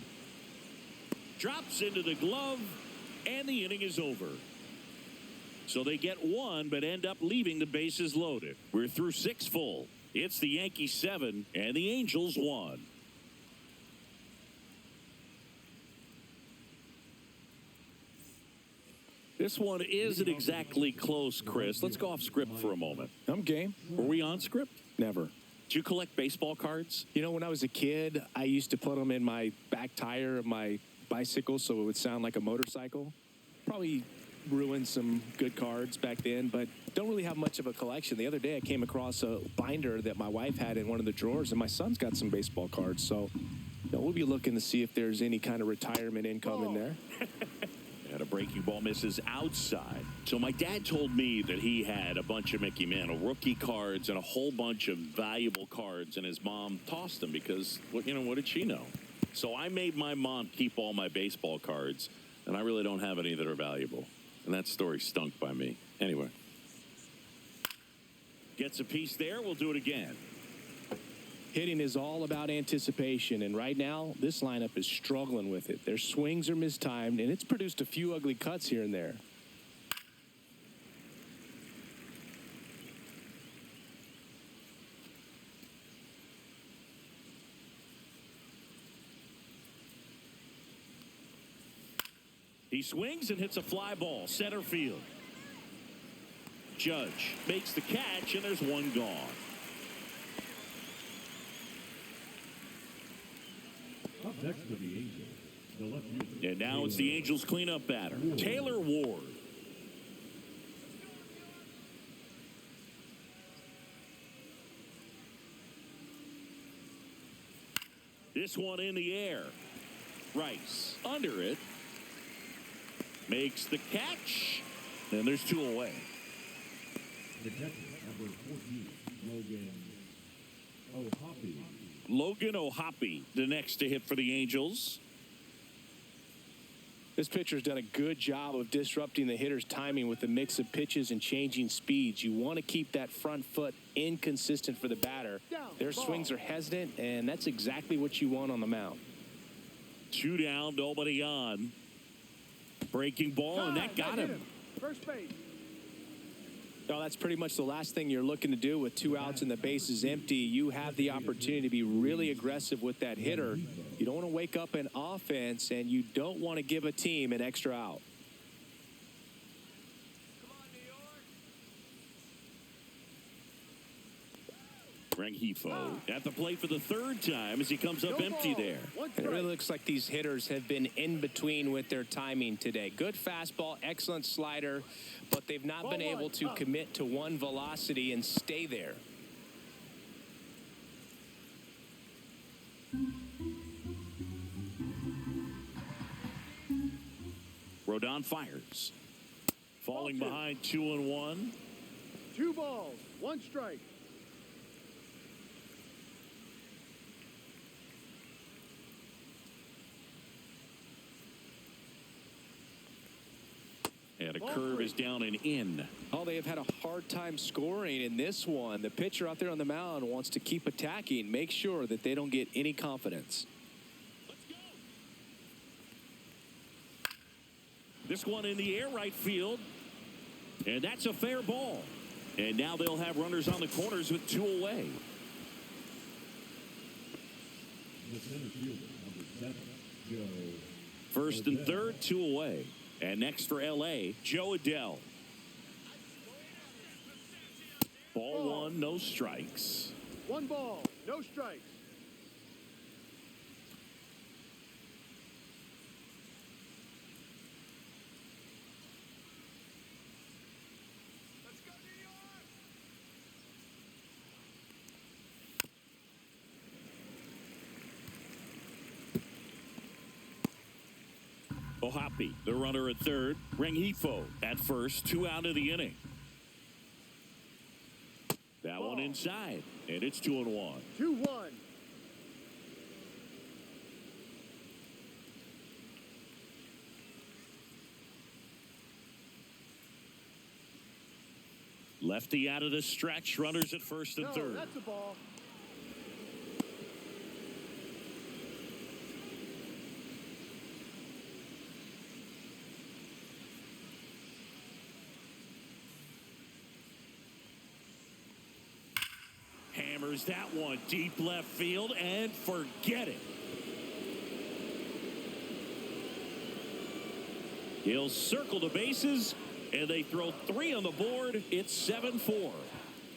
Drops into the glove, and the inning is over. So they get 1, but end up leaving the bases loaded. We're through 6 full. It's the Yankees 7 and the Angels 1. This one isn't exactly close, Chris. Let's go off script for a moment. I'm game. Were we on script? Never. Did you collect baseball cards? You know, when I was a kid, I used to put them in my back tire of my bicycle so it would sound like a motorcycle. Probably ruined some good cards back then, but don't really have much of a collection. The other day I came across a binder that my wife had in one of the drawers, and my son's got some baseball cards. So we'll be looking to see if there's any kind of retirement income in there. And a breaking ball misses outside. So my dad told me that he had a bunch of Mickey Mantle rookie cards and a whole bunch of valuable cards, and his mom tossed them because, what did she know? So I made my mom keep all my baseball cards, and I really don't have any that are valuable. And that story stunk by me. Anyway. Gets a piece there. We'll do it again. Hitting is all about anticipation, and right now, this lineup is struggling with it. Their swings are mistimed, and it's produced a few ugly cuts here and there. He swings and hits a fly ball, center field. Judge makes the catch, and there's 1 gone. Up next for the Angels, the left fielder. And now it's the Angels cleanup batter, Taylor Ward. This one in the air. Rice under it. Makes the catch. And there's 2 away. The catcher, number 14, Logan O'Hoppe, the next to hit for the Angels. This pitcher's done a good job of disrupting the hitter's timing with the mix of pitches and changing speeds. You want to keep that front foot inconsistent for the batter. Their swings are hesitant, and that's exactly what you want on the mound. 2 down, nobody on. Breaking ball, and that got him. First base. No, that's pretty much the last thing you're looking to do with 2 outs and the base is empty. You have the opportunity to be really aggressive with that hitter. You don't want to wake up an offense, and you don't want to give a team an extra out. Rengifo at the plate for the 3rd time as he comes up empty there. And it really looks like these hitters have been in between with their timing today. Good fastball, excellent slider, but they've not been able to commit to one velocity and stay there. Rodon fires. Falling Ball two. behind 2-1. 2 balls, 1 strike. And a Ball curve 3. is down and in. Oh, they have had a hard time scoring in this one. The pitcher out there on the mound wants to keep attacking, make sure that they don't get any confidence. This one in the air right field. And that's a fair ball. And now they'll have runners on the corners with 2 away. The center fielder, number 7, Joe. First and third, 2 away. And next for L.A., Joe Adell. Ball 1, no strikes. 1 ball, no strikes. Ohapi, the runner at third. Rengifo at first, 2 out of the inning. That one inside, and it's 2-1. 2-1. Lefty out of the stretch, runners at first and No, third. that's a ball. Hammers that one deep left field and forget it. He'll circle the bases, and they throw 3 on the board. It's 7-4.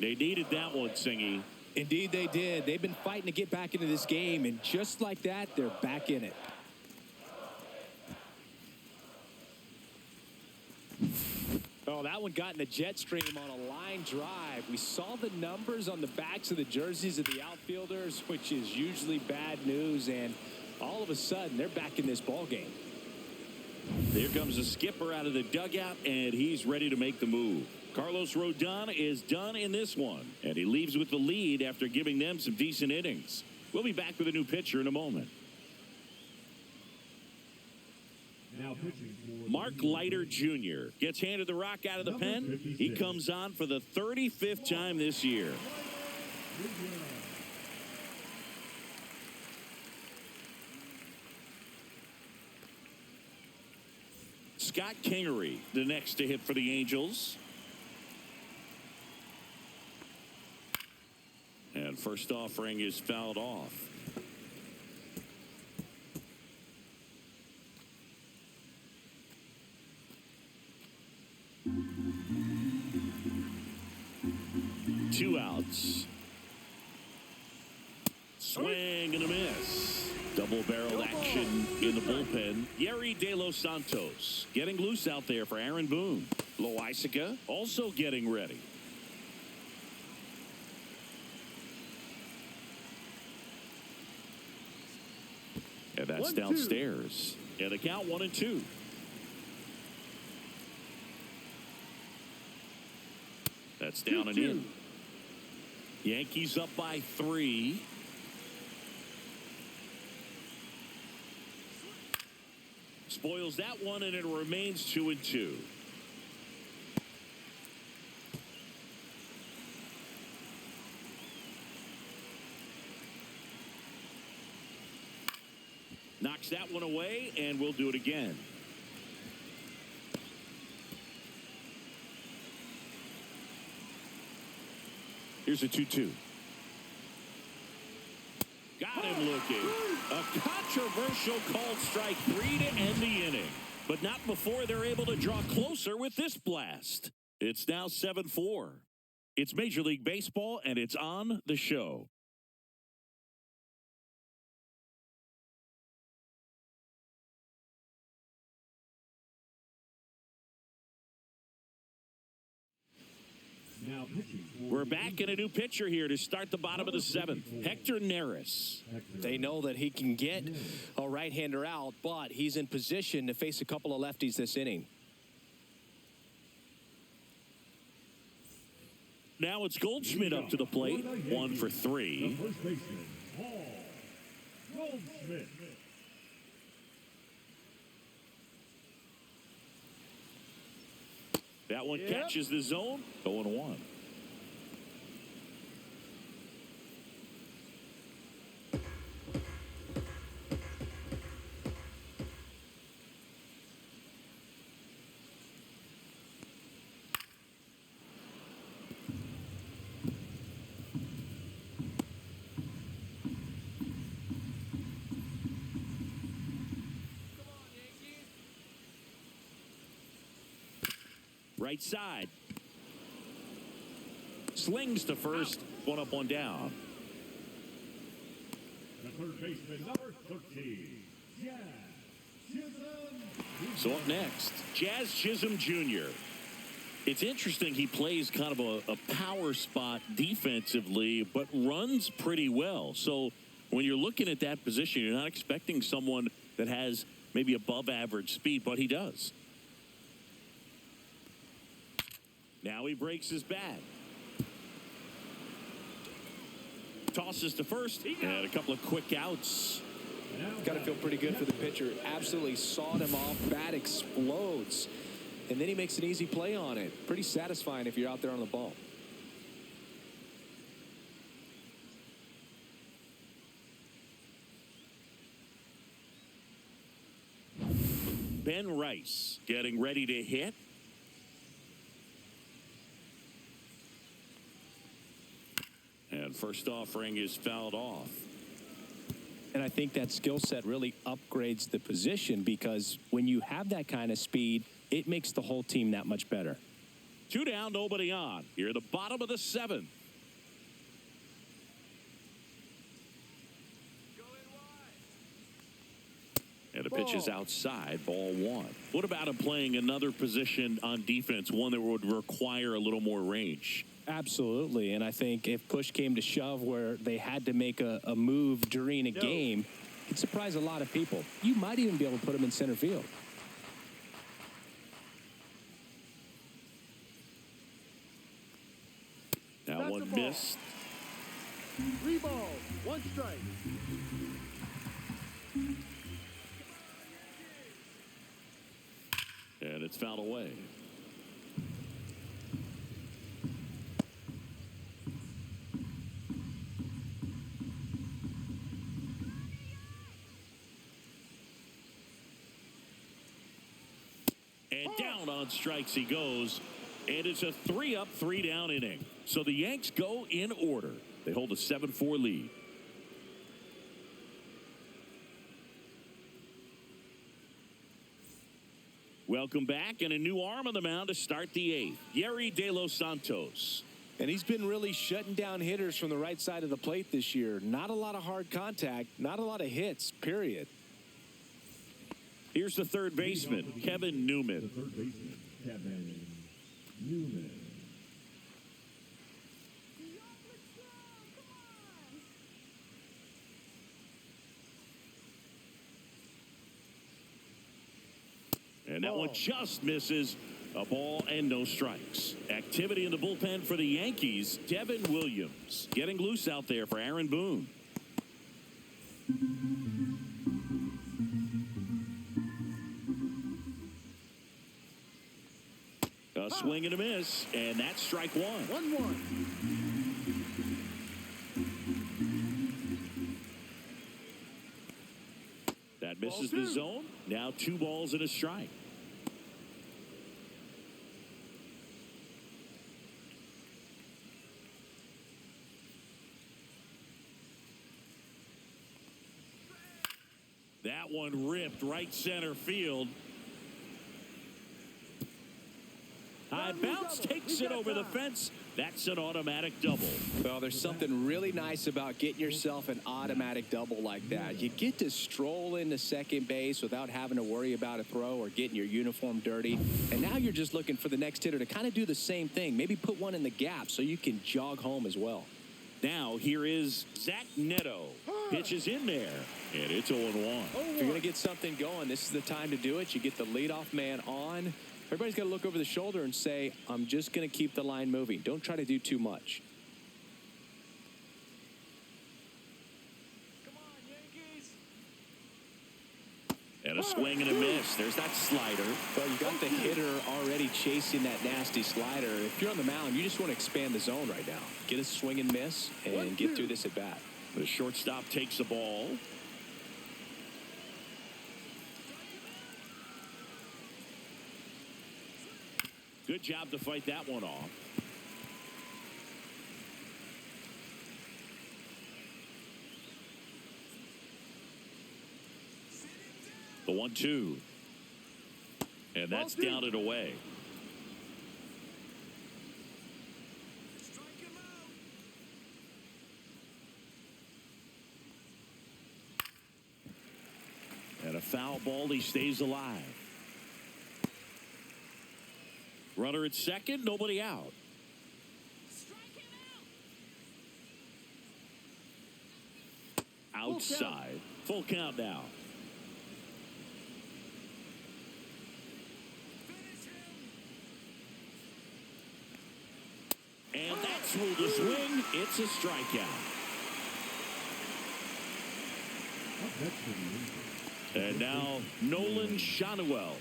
They needed that one, Singy. Indeed they did. They've been fighting to get back into this game, and just like that, they're back in it. Oh, that one got in the jet stream on a line drive. We saw the numbers on the backs of the jerseys of the outfielders, which is usually bad news, and all of a sudden, they're back in this ball game. Here comes the skipper out of the dugout, and he's ready to make the move. Carlos Rodon is done in this one, and he leaves with the lead after giving them some decent innings. We'll be back with a new pitcher in a moment. Now pitching for Mark Leiter Jr. gets handed the rock out of the pen. He comes on for the 35th time this year. Scott Kingery, the next to hit for the Angels. And first offering is fouled off. Two outs. Swing and a miss. Double-barrel action in the bullpen. Yerry De Los Santos getting loose out there for Aaron Boone. Loaisiga also getting ready. And that's 1-2. downstairs. And the count 1-2. That's down and in. Yankees up by 3. Spoils that one, and it remains 2-2. Knocks that one away, and we'll do it again. Here's a 2-2. Got him looking. A controversial called strike 3 to end the inning. But not before they're able to draw closer with this blast. It's now 7-4. It's Major League Baseball, and it's on the show. now We're back in a new pitcher here to start the bottom of the 7th. Hector Neris. They know that he can get a right-hander out, but he's in position to face a couple of lefties this inning. Now it's Goldschmidt up to the plate. 1 for 3. First baseman, Paul Goldschmidt. That one catches the zone. 0-1. Right side. Slings to first. 1 up, 1 down. The third baseman, number 13, Jazz Chisholm. So up next, Jazz Chisholm Jr. It's interesting, he plays kind of a power spot defensively, but runs pretty well. So when you're looking at that position, you're not expecting someone that has maybe above average speed, but he does. Now he breaks his bat. Tosses to first, and a couple of quick outs. Got to feel pretty good for the pitcher. Absolutely sawed him off. Bat explodes. And then he makes an easy play on it. Pretty satisfying if you're out there on the ball. Ben Rice getting ready to hit. And first offering is fouled off. And I think that skill set really upgrades the position, because when you have that kind of speed, it makes the whole team that much better. 2 down, nobody on. Here at the bottom of the 7th. And the pitch is outside, ball 1. What about him playing another position on defense, one that would require a little more range? Absolutely. And I think if push came to shove where they had to make a move during a game, it'd surprise a lot of people. You might even be able to put him in center field. That one missed. 3 balls, 1 strike. And it's fouled away. And down on strikes he goes. And it's a 3-up, 3-down inning. So the Yanks go in order. They hold a 7-4 lead. Welcome back, and a new arm on the mound to start the 8th. Yerry De Los Santos. And he's been really shutting down hitters from the right side of the plate this year. Not a lot of hard contact, not a lot of hits, period. Here's the third baseman, Kevin Newman. The third baseman, Kevin Newman. And that one just misses. A ball and no strikes. Activity in the bullpen for the Yankees. Devin Williams getting loose out there for Aaron Boone. A swing and a miss, and that's strike 1. 1-1. That misses the zone. Now 2 balls and a strike. That one ripped right center field. High high bounce, takes it over the fence. That's an automatic double. Well, there's something really nice about getting yourself an automatic double like that. You get to stroll into second base without having to worry about a throw or getting your uniform dirty. And now you're just looking for the next hitter to kind of do the same thing. Maybe put one in the gap so you can jog home as well. Now here is Zach Neto. Pitches in there, and it's 0-1. If you're going to get something going, this is the time to do it. You get the leadoff man on. Everybody's got to look over the shoulder and say, I'm just going to keep the line moving. Don't try to do too much. Come on, Yankees. And a swing and a miss. There's that slider. Well, you got the hitter already chasing that nasty slider. If you're on the mound, you just want to expand the zone right now. Get a swing and miss and get through this at bat. The shortstop takes the ball. Good job to fight that one off. The 1-2. And that's down and away. And a foul ball. He stays alive. Runner at second, nobody out. Outside. Full count now. And that's ruled a swing. It's a strikeout. And now Nolan Shotwell.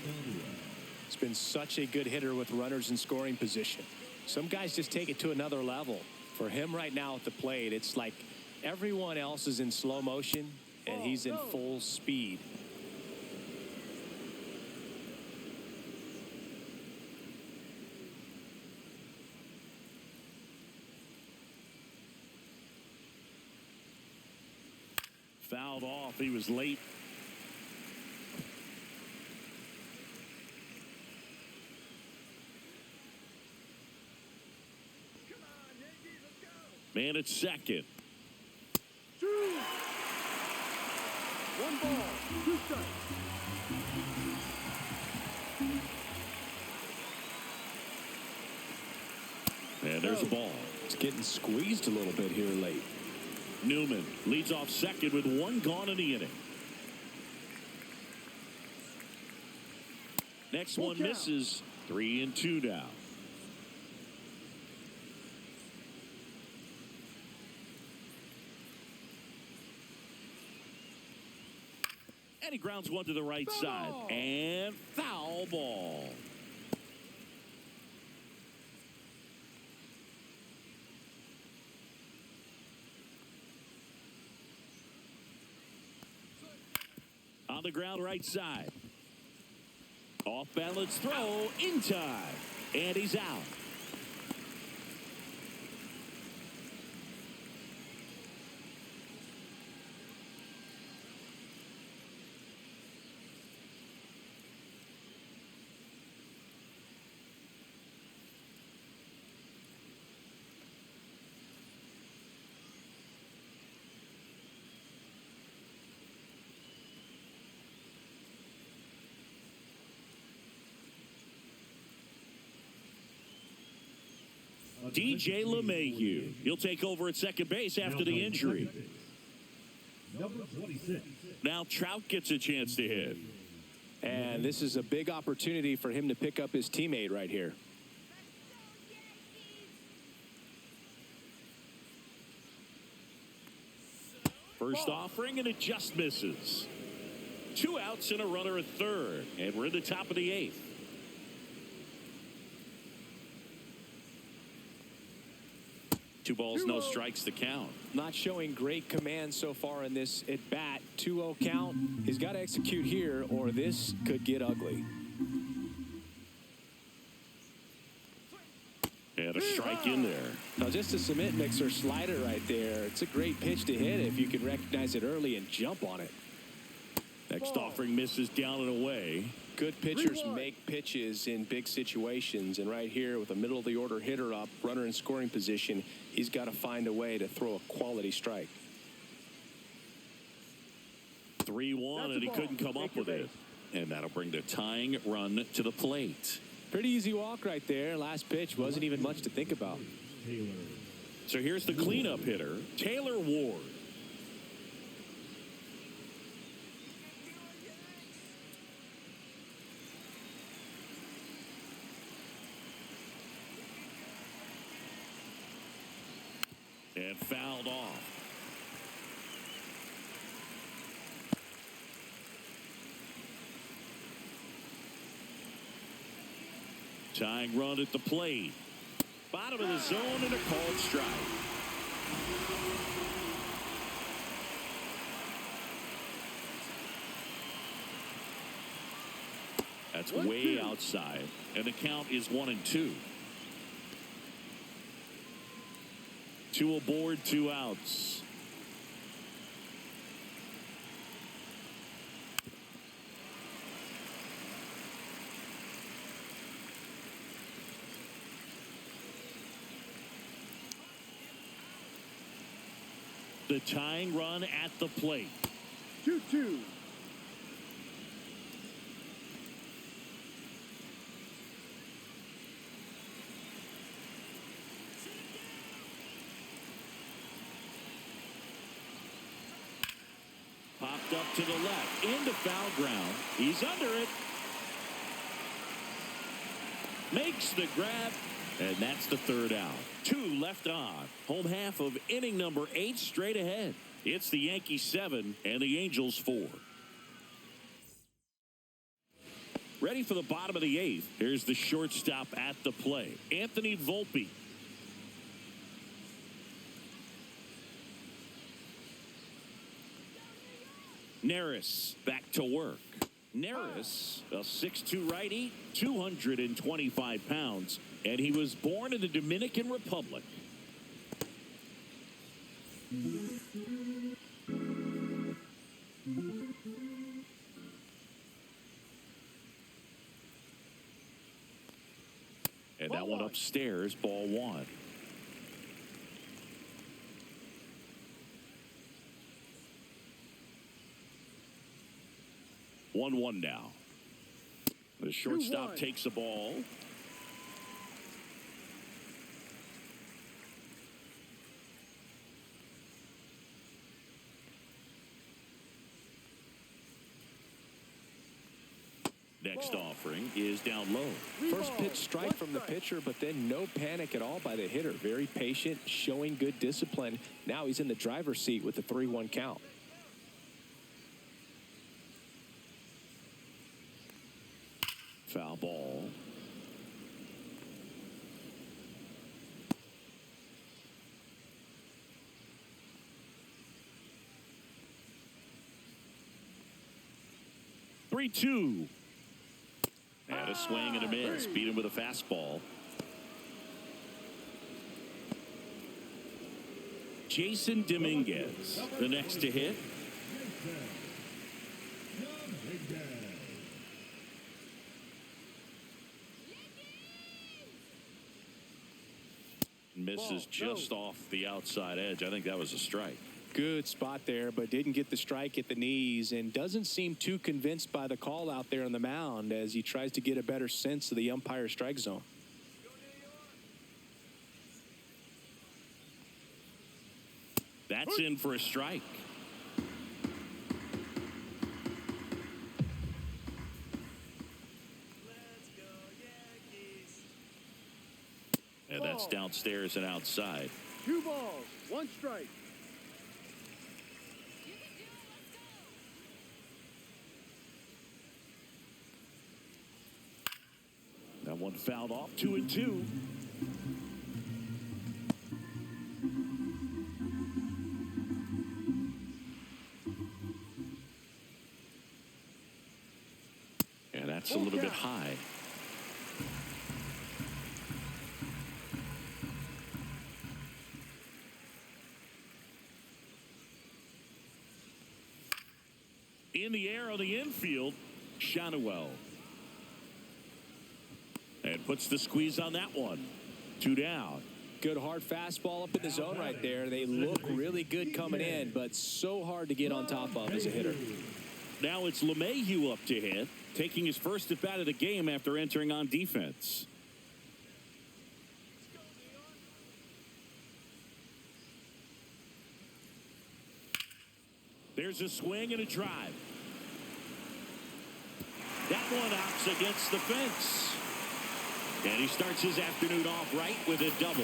It's been such a good hitter with runners in scoring position. Some guys just take it to another level. For him right now at the plate, it's like everyone else is in slow motion and he's in full speed. Fouled off. He was late. Man at second. 2. 1 ball, 2 strikes. And there's a ball. It's getting squeezed a little bit here late. Newman leads off second with 1 gone in the inning. Next one misses. 3-2 now. And he grounds one to the right side. And foul ball. On the ground right side. Off balance throw in time. And he's out. DJ LeMahieu. He'll take over at second base after the injury. Number 26. Now Trout gets a chance to hit. And this is a big opportunity for him to pick up his teammate right here. First offering, and it just misses. 2 outs and a runner at third. And we're in the top of the 8th. Two balls, no strikes to count. Not showing great command so far in this at bat. 2-0 count. He's got to execute here or this could get ugly. And a strike in there. Now just a cement mixer slider right there. It's a great pitch to hit if you can recognize it early and jump on it. Next offering misses down and away. Good pitchers make pitches in big situations, and right here with a middle of the order hitter up, runner in scoring position, he's got to find a way to throw a quality strike. 3-1, and he couldn't come up with it. And that'll bring the tying run to the plate. Pretty easy walk right there. Last pitch wasn't even much to think about. So here's the cleanup hitter, Taylor Ward. And fouled off. Tying run at the plate. Bottom of the zone and a called strike. That's way outside. And the count is 1-2. 2 aboard, 2 outs. The tying run at the plate. 2-2. Popped up to the left, into foul ground. He's under it. Makes the grab, and that's the 3rd out. 2 left on. Home half of inning number 8 straight ahead. It's the Yankees 7 and the Angels 4. Ready for the bottom of the 8th. Here's the shortstop at the plate, Anthony Volpe. Neris back to work. Neris, a 6'2" righty, 225 pounds, and he was born in the Dominican Republic. And that one upstairs, ball 1. One now. The shortstop takes the ball. Next offering is down low. First pitch strike from the pitcher, but then no panic at all by the hitter. Very patient, showing good discipline. Now he's in the driver's seat with the 3-1 count. Foul ball. Three, 2. And a swing and a miss. Beat him with a fastball. Jason Dominguez, the next to hit. Misses just off the outside edge. I think that was a strike. Good spot there, but didn't get the strike at the knees and doesn't seem too convinced by the call out there on the mound as he tries to get a better sense of the umpire strike zone. That's in for a strike. Let's go, Yankees. And that's downstairs and outside. 2 balls, 1 strike. That one fouled off. 2-2. And that's a little bit high. In the air on the infield, Shanuel. Puts the squeeze on that one. 2 down. Good hard fastball up in the zone right there. They look really good coming in, but so hard to get on top of as a hitter. Now it's LeMahieu up to hit, taking his first at bat of the game after entering on defense. There's a swing and a drive. That one knocks against the fence. And he starts his afternoon off right with a double.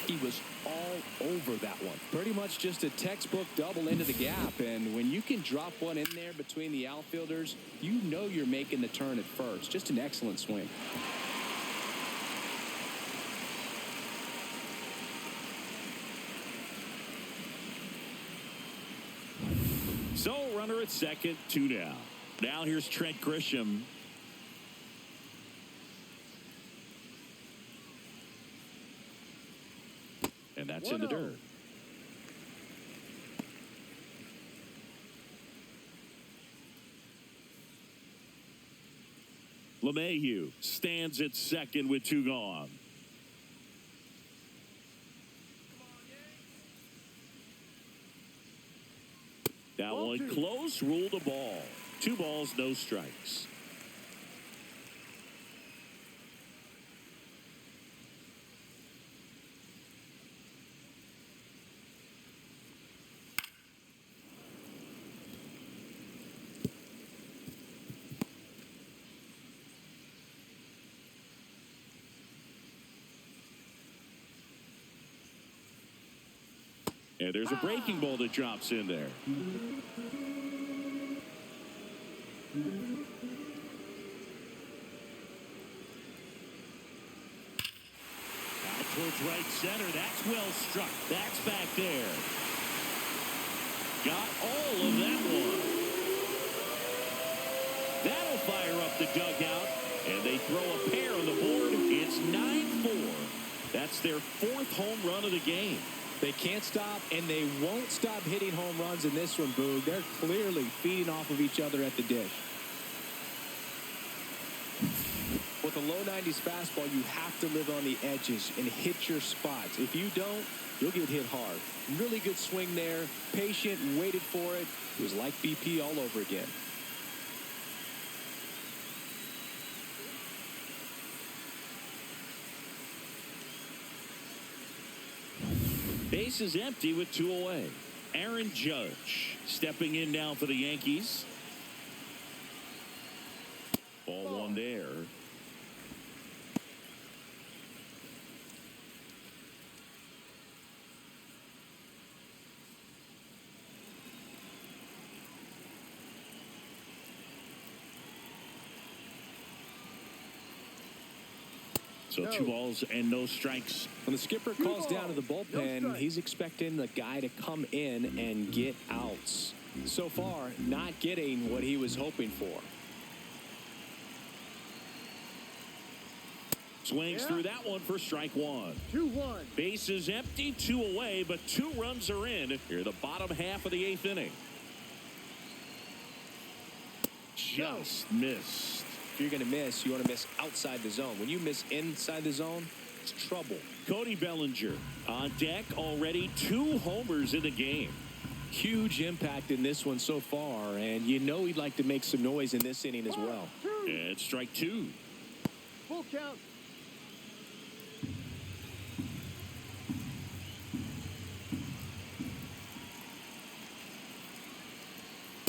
He was all over that one. Pretty much just a textbook double into the gap. And when you can drop one in there between the outfielders, you know you're making the turn at first. Just an excellent swing. So runner at second, 2 down. Now here's Trent Grisham. And that's in the dirt. LeMahieu stands at second with 2 gone. That one close, ruled a ball. 2 balls, no strikes. And there's a breaking ball that drops in there. Out towards right center. That's well struck. That's back there. Got all of that one. That'll fire up the dugout. And they throw a pair on the board. It's 9-4. That's their 4th home run of the game. They can't stop, and they won't stop hitting home runs in this one, Boog. They're clearly feeding off of each other at the dish. With a low 90s fastball, you have to live on the edges and hit your spots. If you don't, you'll get hit hard. Really good swing there. Patient, waited for it. It was like BP all over again. Base is empty with 2 away. Aaron Judge stepping in now for the Yankees. Ball 1 there. So 2 balls and no strikes. When the skipper calls down to the bullpen, he's expecting the guy to come in and get outs. So far, not getting what he was hoping for. Swings through that one for strike 1. 2-1. Base is empty, 2 away, but 2 runs are in. Here, the bottom half of the 8th inning. Just missed. If you're going to miss, you want to miss outside the zone. When you miss inside the zone, it's trouble. Cody Bellinger on deck, already 2 homers in the game. Huge impact in this one so far, and you know he'd like to make some noise in this inning as well. And strike 2. Full count.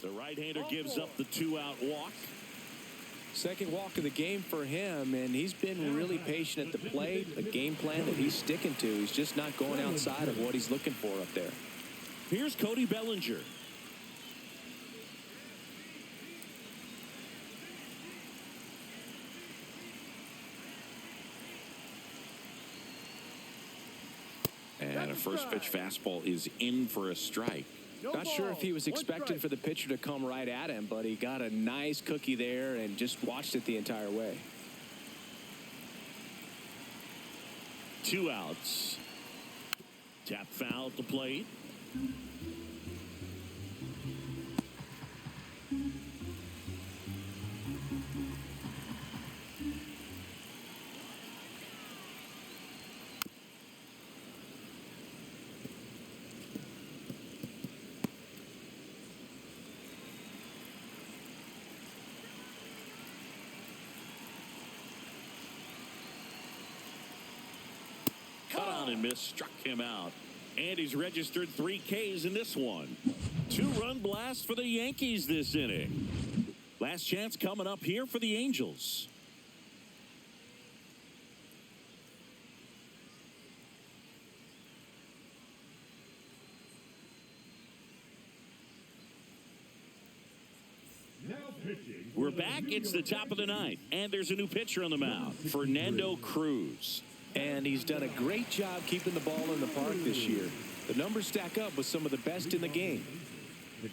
The right-hander gives up the 2-out walk. Second walk of the game for him, and he's been really patient at the plate. A game plan that he's sticking to. He's just not going outside of what he's looking for up there. Here's Cody Bellinger. And a first pitch fastball is in for a strike. Not sure if he was expecting for the pitcher to come right at him, but he got a nice cookie there and just watched it the entire way. 2 outs. Tap foul at the plate. swung and missed, struck him out. And he's registered 3 Ks in this one. 2-run blast for the Yankees this inning. Last chance coming up here for the Angels. We're back. It's the top of the ninth, and there's a new pitcher on the mound, Fernando Cruz. And he's done a great job keeping the ball in the park this year. The numbers stack up with some of the best in the game.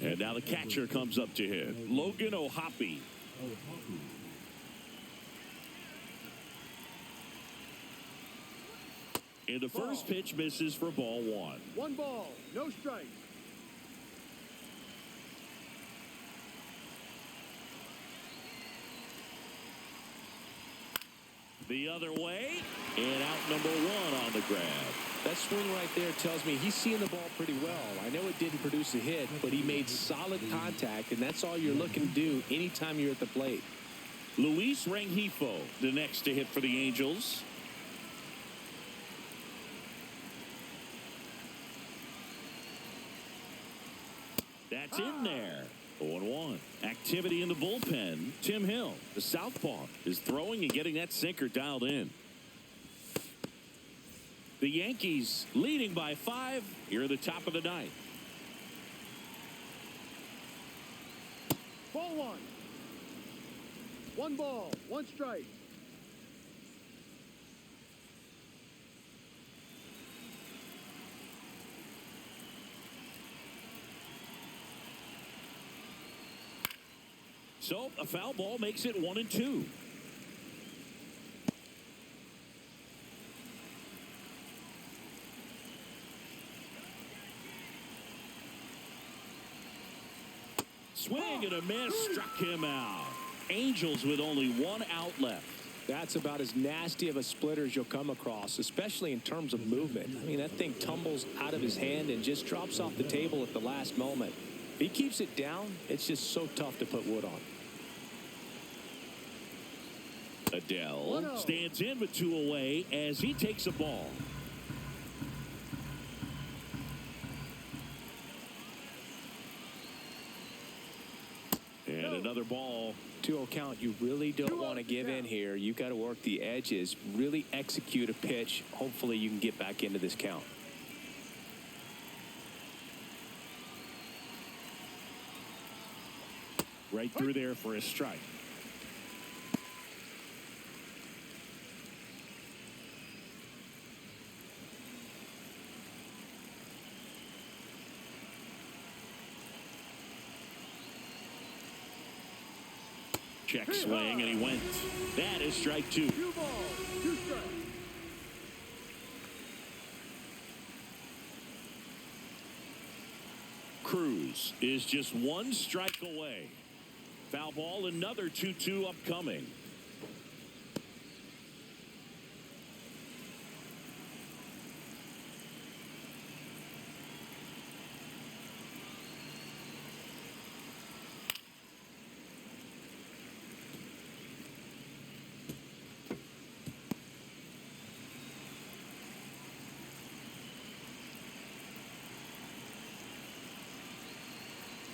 And now the catcher comes up to hit, Logan O'Hoppe. And the first pitch misses for ball 1. 1 ball, no strike. The other way, and out number 1 on the grab. That swing right there tells me he's seeing the ball pretty well. I know it didn't produce a hit, but he made solid contact, and that's all you're looking to do anytime you're at the plate. Luis Rengifo, the next to hit for the Angels. That's in there. 0-1. Activity in the bullpen. Tim Hill, the southpaw, is throwing and getting that sinker dialed in. The Yankees leading by 5 here at the top of the ninth. Ball 1. 1 ball, 1 strike. So a foul ball makes it 1-2. Swing and a miss, struck him out. Angels with only 1 out left. That's about as nasty of a splitter as you'll come across, especially in terms of movement. I mean, that thing tumbles out of his hand and just drops off the table at the last moment. If he keeps it down, it's just so tough to put wood on. Adele stands in with 2 away as he takes a ball. And another ball. 2-0 count. You really don't want to give in here. You've got to work the edges, really execute a pitch. Hopefully you can get back into this count. Right through there for a strike. Check swing, and he went. That is strike 2. 2 balls, 2 strikes. Cruz is just 1 strike away. Foul ball, another 2-2 upcoming.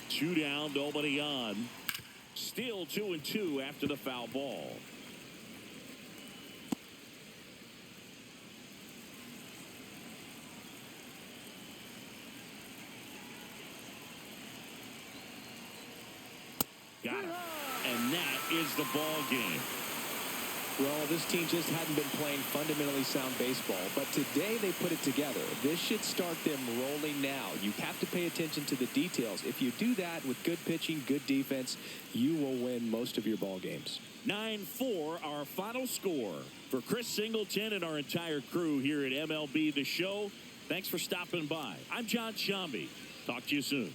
Two down, nobody on. Still 2-2 after the foul ball. Got it. And that is the ball game. Well, this team just hadn't been playing fundamentally sound baseball, but today they put it together. This should start them rolling now. You have to pay attention to the details. If you do that with good pitching, good defense, you will win most of your ball games. 9-4, our final score. For Chris Singleton and our entire crew here at MLB The Show, thanks for stopping by. I'm John Shambi. Talk to you soon.